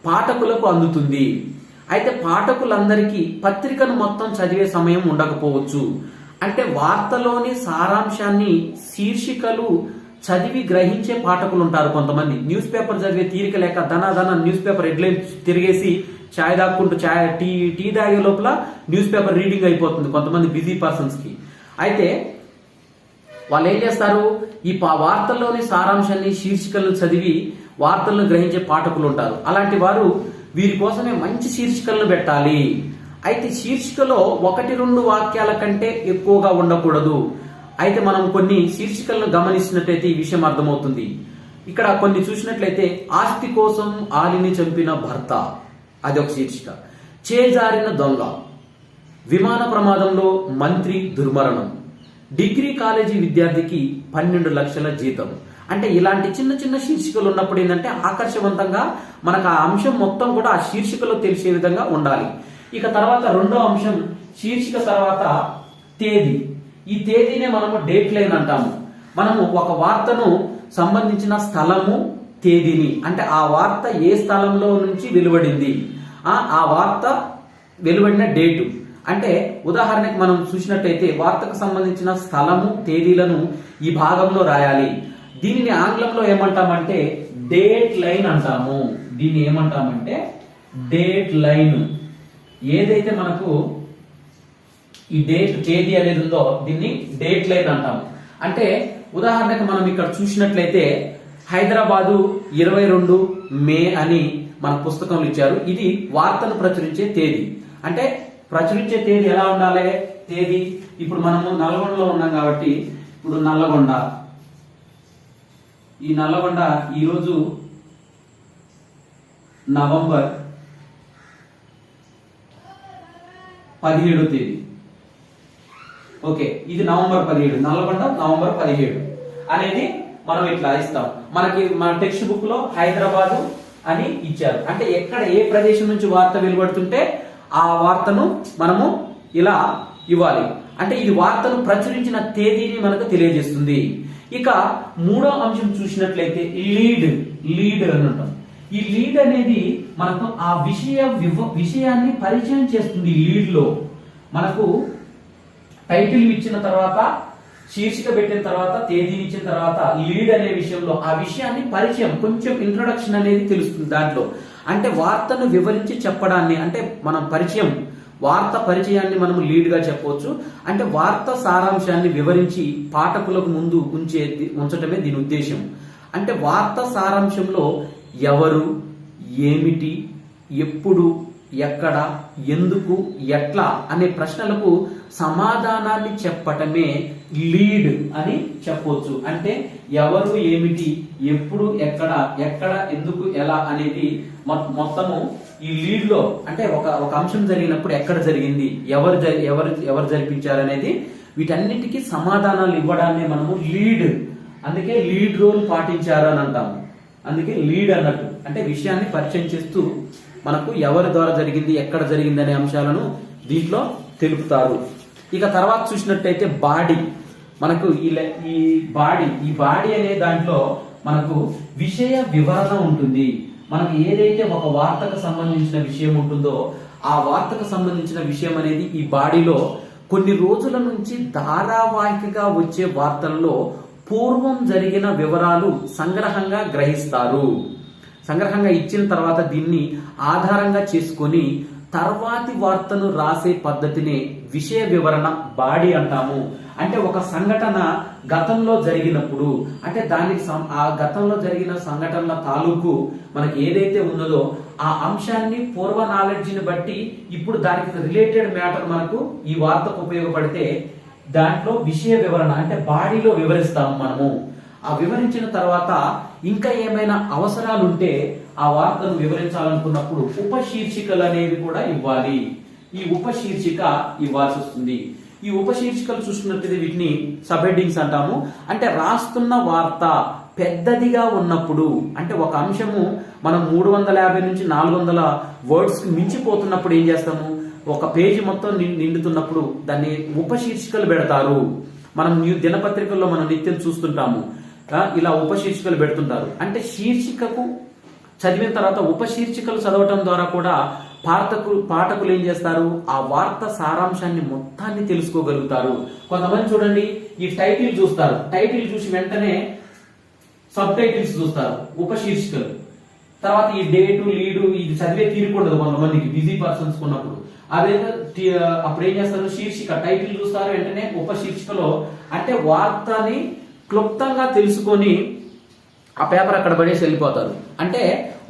పాఠకులకు అందుతుంది. అయితే పాఠకులందరికీ పత్రికను మొత్తం చదివే సమయం ఉండకపోవచ్చు. అంటే వార్తలోని సారాంశాన్ని శీర్షికలు చదివి గ్రహించే పాఠకులు ఉంటారు. కొంతమంది న్యూస్ పేపర్ చదివే తీరిక లేక ధన న్యూస్ పేపర్ హెడ్లైన్ తిరిగేసి ఛాయ్ దాక్కుంటూ టీ తాగే లోపల న్యూస్ పేపర్ రీడింగ్ అయిపోతుంది కొంతమంది బిజీ పర్సన్స్ కి. అయితే వాళ్ళు ఏం చేస్తారు? ఈ వార్తల్లోని సారాంశాన్ని శీర్షికలను చదివి వార్తలను గ్రహించే పాఠకులు ఉంటారు. అలాంటి వారు వీరి కోసమే మంచి శీర్షికలను పెట్టాలి. అయితే శీర్షికలో 1-2 వాక్యాల కంటే ఎక్కువగా ఉండకూడదు. అయితే మనం కొన్ని శీర్షికలను గమనిస్తున్నట్లయితే ఈ విషయం అర్థమవుతుంది. ఇక్కడ కొన్ని చూసినట్లయితే ఆస్తి కోసం ఆలిని చంపిన భర్త, అది ఒక శీర్షిక. చేజారిన దొంగ, విమాన ప్రమాదంలో మంత్రి దుర్మరణం, డిగ్రీ కాలేజీ విద్యార్థికి 12 లక్షల జీతం. అంటే ఇలాంటి చిన్న చిన్న శీర్షికలు ఉన్నప్పుడు ఏంటంటే ఆకర్షవంతంగా మనకు ఆ అంశం మొత్తం కూడా ఆ శీర్షికలో తెలిసే విధంగా ఉండాలి. ఇక తర్వాత రెండో అంశం శీర్షిక తర్వాత తేదీ. ఈ తేదీనే మనము డేట్ లైన్ అంటాము. మనము ఒక వార్తను సంబంధించిన స్థలము, తేదీని అంటే ఆ వార్త ఏ స్థలంలో నుంచి వెలువడింది, ఆ వార్త వెలువడిన డేటు. అంటే ఉదాహరణకి మనం చూసినట్టయితే వార్తకు సంబంధించిన స్థలము, తేదీలను ఈ భాగంలో రాయాలి. దీనిని ఆంగ్లంలో ఏమంటామంటే డేట్ లైన్ అంటాము. దీన్ని ఏమంటామంటే డేట్ లైన్. ఏదైతే మనకు ఈ తేదీ అనేది ఉందో దీన్ని డేట్ లైన్ అంటాము. అంటే ఉదాహరణకు మనం ఇక్కడ చూసినట్లయితే హైదరాబాదు 22 మే అని మన పుస్తకంలో ఇచ్చారు. ఇది వార్తను ప్రచురించే తేదీ. అంటే ప్రచురించే తేదీ ఎలా ఉండాలి? తేదీ ఇప్పుడు మనము నల్గొండలో ఉన్నాం కాబట్టి ఇప్పుడు నల్లగొండ, ఈ నల్లగొండ ఈరోజు నవంబర్ 17వ తేదీ. ఓకే, ఇది నవంబర్ 17, నల్లగొండ నవంబర్ 17 అనేది మనం ఇట్లా ఇస్తాం. మనకి మన టెక్స్ట్ బుక్ లో హైదరాబాదు అని ఇచ్చారు. అంటే ఎక్కడ ఏ ప్రదేశం నుంచి వార్త వెలువడుతుంటే ఆ వార్తను మనము ఇలా ఇవ్వాలి. అంటే ఇది వార్తను ప్రచురించిన తేదీని మనకు తెలియజేస్తుంది. ఇక మూడో అంశం చూసినట్లయితే లీడ్ అని ఉంటాం. ఈ లీడ్ అనేది మనకు ఆ విషయాన్ని పరిచయం చేస్తుంది. లీడ్ లో మనకు టైటిల్ ఇచ్చిన తర్వాత, శీర్షిక పెట్టిన తర్వాత, తేదీని ఇచ్చిన తర్వాత లీడ్ అనే విషయంలో ఆ విషయాన్ని పరిచయం, కొంచెం ఇంట్రొడక్షన్ అనేది తెలుస్తుంది దాంట్లో. అంటే వార్తను వివరించి చెప్పడాన్ని, అంటే మనం వార్త పరిచయాన్ని మనం లీడ్ గా చెప్పవచ్చు. అంటే వార్త సారాంశాన్ని వివరించి పాఠకులకు ముందు ఉంచటమే దీని ఉద్దేశం. అంటే వార్త సారాంశంలో ఎవరు, ఏమిటి, ఎప్పుడు, ఎక్కడ, ఎందుకు, ఎట్లా అనే ప్రశ్నలకు సమాధానాన్ని చెప్పటమే లీడ్ అని చెప్పవచ్చు. అంటే ఎవరు, ఏమిటి, ఎప్పుడు, ఎక్కడ, ఎందుకు, ఎలా అనేది మొత్తము ఈ లీడ్ లో, అంటే ఒక అంశం జరిగినప్పుడు ఎక్కడ జరిగింది, ఎవరు జరిపించారు అనేది, వీటన్నిటికీ సమాధానాలు ఇవ్వడాన్ని మనము లీడ్, అందుకే లీడ్ రోల్ పాటించారు అని అంటాము. అందుకే లీడ్ అన్నట్టు, అంటే విషయాన్ని పరిచయం చేస్తూ మనకు ఎవరి ద్వారా జరిగింది, ఎక్కడ జరిగింది అనే అంశాలను దీంట్లో తెలుపుతారు. ఇక తర్వాత చూసినట్టయితే బాడీ, మనకు ఈ బాడీ అనే దాంట్లో మనకు విషయ వివరణ ఉంటుంది. మనకు ఏదైతే ఒక వార్తకు సంబంధించిన విషయం ఉంటుందో ఆ వార్తకు సంబంధించిన విషయం అనేది ఈ బాడీలో కొన్ని రోజుల నుంచి ధారావాహికగా వచ్చే వార్తల్లో పూర్వం జరిగిన వివరాలు సంగ్రహంగా గ్రహిస్తారు. సంగ్రహంగా ఇచ్చిన తర్వాత దీన్ని ఆధారంగా చేసుకొని తర్వాతి వార్తను రాసే పద్ధతినే విషయ వివరణ బాడీ అంటాము. అంటే ఒక సంఘటన గతంలో జరిగినప్పుడు, అంటే ఆ గతంలో జరిగిన సంఘటనల తాలూకు మనకి ఏదైతే ఉన్నదో ఆ అంశాన్ని పూర్వ నాలెడ్జిని బట్టి ఇప్పుడు దానికి రిలేటెడ్ మ్యాటర్ మనకు ఈ వార్తకు ఉపయోగపడితే దాంట్లో విషయ వివరణ, అంటే బాడీలో వివరిస్తాము మనము. ఆ వివరించిన తర్వాత ఇంకా ఏమైనా అవసరాలు ఉంటే ఆ వార్తను వివరించాలనుకున్నప్పుడు ఉపశీర్షికలు అనేవి కూడా ఇవ్వాలి. ఈ ఉపశీర్షిక ఇవ్వాల్సి వస్తుంది. ఈ ఉపశీర్షికలు చూసుకున్నట్లయితే వీటిని సబ్ హెడ్డింగ్స్ అంటాము. అంటే రాస్తున్న వార్త పెద్దదిగా ఉన్నప్పుడు, అంటే ఒక అంశము మనం 350 నుంచి 400 వర్డ్స్ కి మించిపోతున్నప్పుడు ఏం చేస్తాము, ఒక పేజీ మొత్తం నిండుతున్నప్పుడు దాన్ని ఉపశీర్షికలు పెడతారు. మనం దినపత్రికల్లో మనం నిత్యం చూస్తుంటాము, ఇలా ఉపశీర్షికలు పెడుతుంటారు. అంటే శీర్షికకు చదివిన తర్వాత ఉపశీర్షికలు చదవటం ద్వారా కూడా పాఠకులు ఏం చేస్తారు, ఆ వార్త సారాంశాన్ని మొత్తాన్ని తెలుసుకోగలుగుతారు. కొంతమంది చూడండి, ఈ టైటిల్ చూస్తారు, టైటిల్ చూసి వెంటనే సబ్ టైటిల్స్ చూస్తారు, ఉపశీర్షికలు. తర్వాత ఈ డేటు, లీడు ఇది చదివే తీరుకుండదు కొంతమందికి, బిజీ పర్సన్స్ ఉన్నప్పుడు. అదే అప్పుడు ఏం చేస్తారు, శీర్షిక టైటిల్ చూస్తారు, వెంటనే ఉపశీర్షికలో అంటే వార్తని క్లుప్తంగా తెలుసుకొని ఆ పేపర్ అక్కడ పడేసి వెళ్ళిపోతారు. అంటే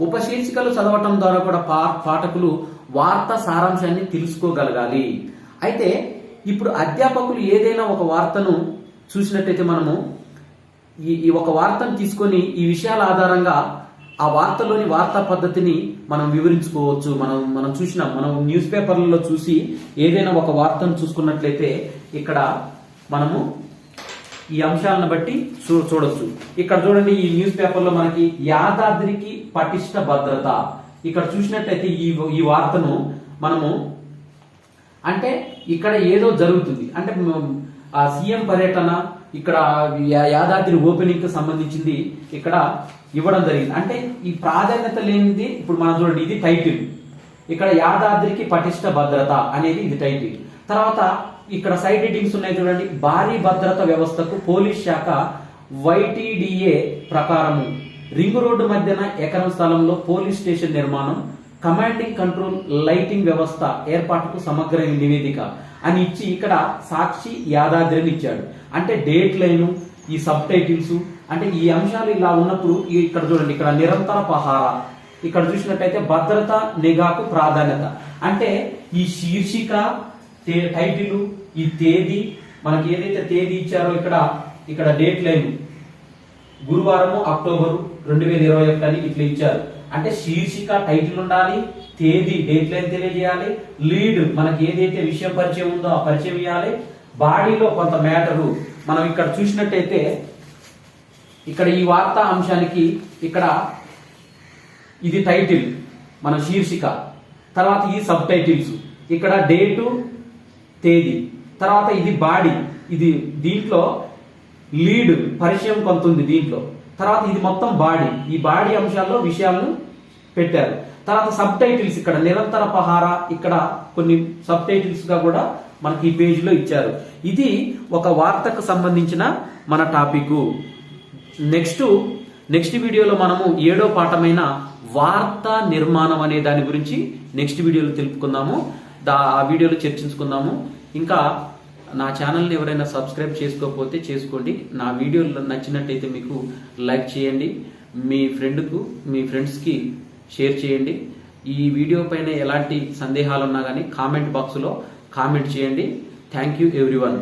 ఉపశీర్షికలు చదవటం ద్వారా కూడా పాఠకులు వార్త సారాంశాన్ని తెలుసుకోగలగాలి. అయితే ఇప్పుడు అధ్యాపకులు ఏదైనా ఒక వార్తను చూసినట్టయితే మనము ఈ ఒక వార్తను తీసుకొని ఈ విషయాల ఆధారంగా ఆ వార్తలోని వార్తా పద్ధతిని మనం వివరించుకోవచ్చు. మనం చూసినాం, మనం న్యూస్ పేపర్లలో చూసి ఏదైనా ఒక వార్తను చూసుకున్నట్లయితే ఇక్కడ మనము ఈ అంశాలను బట్టి చూడొచ్చు. ఇక్కడ చూడండి, ఈ న్యూస్ పేపర్ లో మనకి యాదాద్రికి పటిష్ట భద్రత, ఇక్కడ చూసినట్లయితే ఈ వార్తను మనము, అంటే ఇక్కడ ఏదో జరుగుతుంది, అంటే ఆ సీఎం పర్యటన, ఇక్కడ యాదాద్రి ఓపెనింగ్ కి సంబంధించింది ఇక్కడ ఇవ్వడం జరిగింది. అంటే ఈ ప్రాధాన్యత లేనిది, ఇప్పుడు మనం చూడండి, ఇది టైటిల్, ఇక్కడ యాదాద్రికి పటిష్ట భద్రత అనేది ఇది టైటిల్. తర్వాత ఇక్కడ సైడ్ హెడ్డింగ్స్ ఉన్నాయి చూడండి, భారీ భద్రత వ్యవస్థకు పోలీస్ శాఖ YTDA ప్రకారము రింగ్ రోడ్డు మధ్యన ఎకరం స్థలంలో పోలీస్ స్టేషన్ నిర్మాణం, కమాండింగ్ కంట్రోల్ లైటింగ్ వ్యవస్థ ఏర్పాటుకు సమగ్ర నివేదిక అని ఇచ్చి ఇక్కడ సాక్షి యాదాద్రిని ఇచ్చాడు. అంటే డేట్ లైను, ఈ సబ్ టైటిల్స్, అంటే ఈ అంశాలు ఇలా ఉన్నప్పుడు ఇక్కడ చూడండి, ఇక్కడ నిరంతర పహారా, ఇక్కడ చూసినట్టయితే భద్రత నిఘాకు ప్రాధాన్యత, అంటే ఈ శీర్షిక టైటిల్, ఈ తేదీ, మనకి ఏదైతే తేదీ ఇచ్చారో ఇక్కడ డేట్ లైన్ గురువారము అక్టోబరు 2021 అని ఇట్లా ఇచ్చారు. అంటే శీర్షిక టైటిల్ ఉండాలి, తేదీ డేట్ లైన్ తెలియజేయాలి, లీడ్ మనకి ఏదైతే విషయం పరిచయం ఉందో ఆ పరిచయం ఇవ్వాలి, బాడీలో కొంత మ్యాటరు. మనం ఇక్కడ చూసినట్టయితే ఇక్కడ ఈ వార్తా అంశానికి ఇక్కడ ఇది టైటిల్ మన శీర్షిక, తర్వాత ఈ సబ్ టైటిల్స్, ఇక్కడ డేటు తేదీ, తర్వాత ఇది బాడీ, ఇది దీంట్లో లీడ్ పరిచయం కొంత ఉంది దీంట్లో, తర్వాత ఇది మొత్తం బాడీ, ఈ బాడీ అంశాల్లో విషయాలను పెట్టారు. తర్వాత సబ్ టైటిల్స్ ఇక్కడ నిరంతర పహార, ఇక్కడ కొన్ని సబ్ టైటిల్స్ గా కూడా మనకి ఈ పేజ్ లో ఇచ్చారు. ఇది ఒక వార్తకు సంబంధించిన మన టాపిక్. నెక్స్ట్ వీడియోలో మనము 7వ పాఠమైన వార్తా నిర్మాణం అనే దాని గురించి నెక్స్ట్ వీడియోలో తెలుపుకుందాము. ఆ వీడియోలో చర్చించుకుందాము. ఇంకా నా ఛానల్ని ఎవరైనా సబ్స్క్రైబ్ చేసుకోకపోతే చేసుకోండి. నా వీడియోలు నచ్చినట్టయితే మీకు లైక్ చేయండి, మీ ఫ్రెండ్స్కి షేర్ చేయండి. ఈ వీడియో పైన ఎలాంటి సందేహాలు ఉన్నా కానీ కామెంట్ బాక్స్లో కామెంట్ చేయండి. Thank you everyone.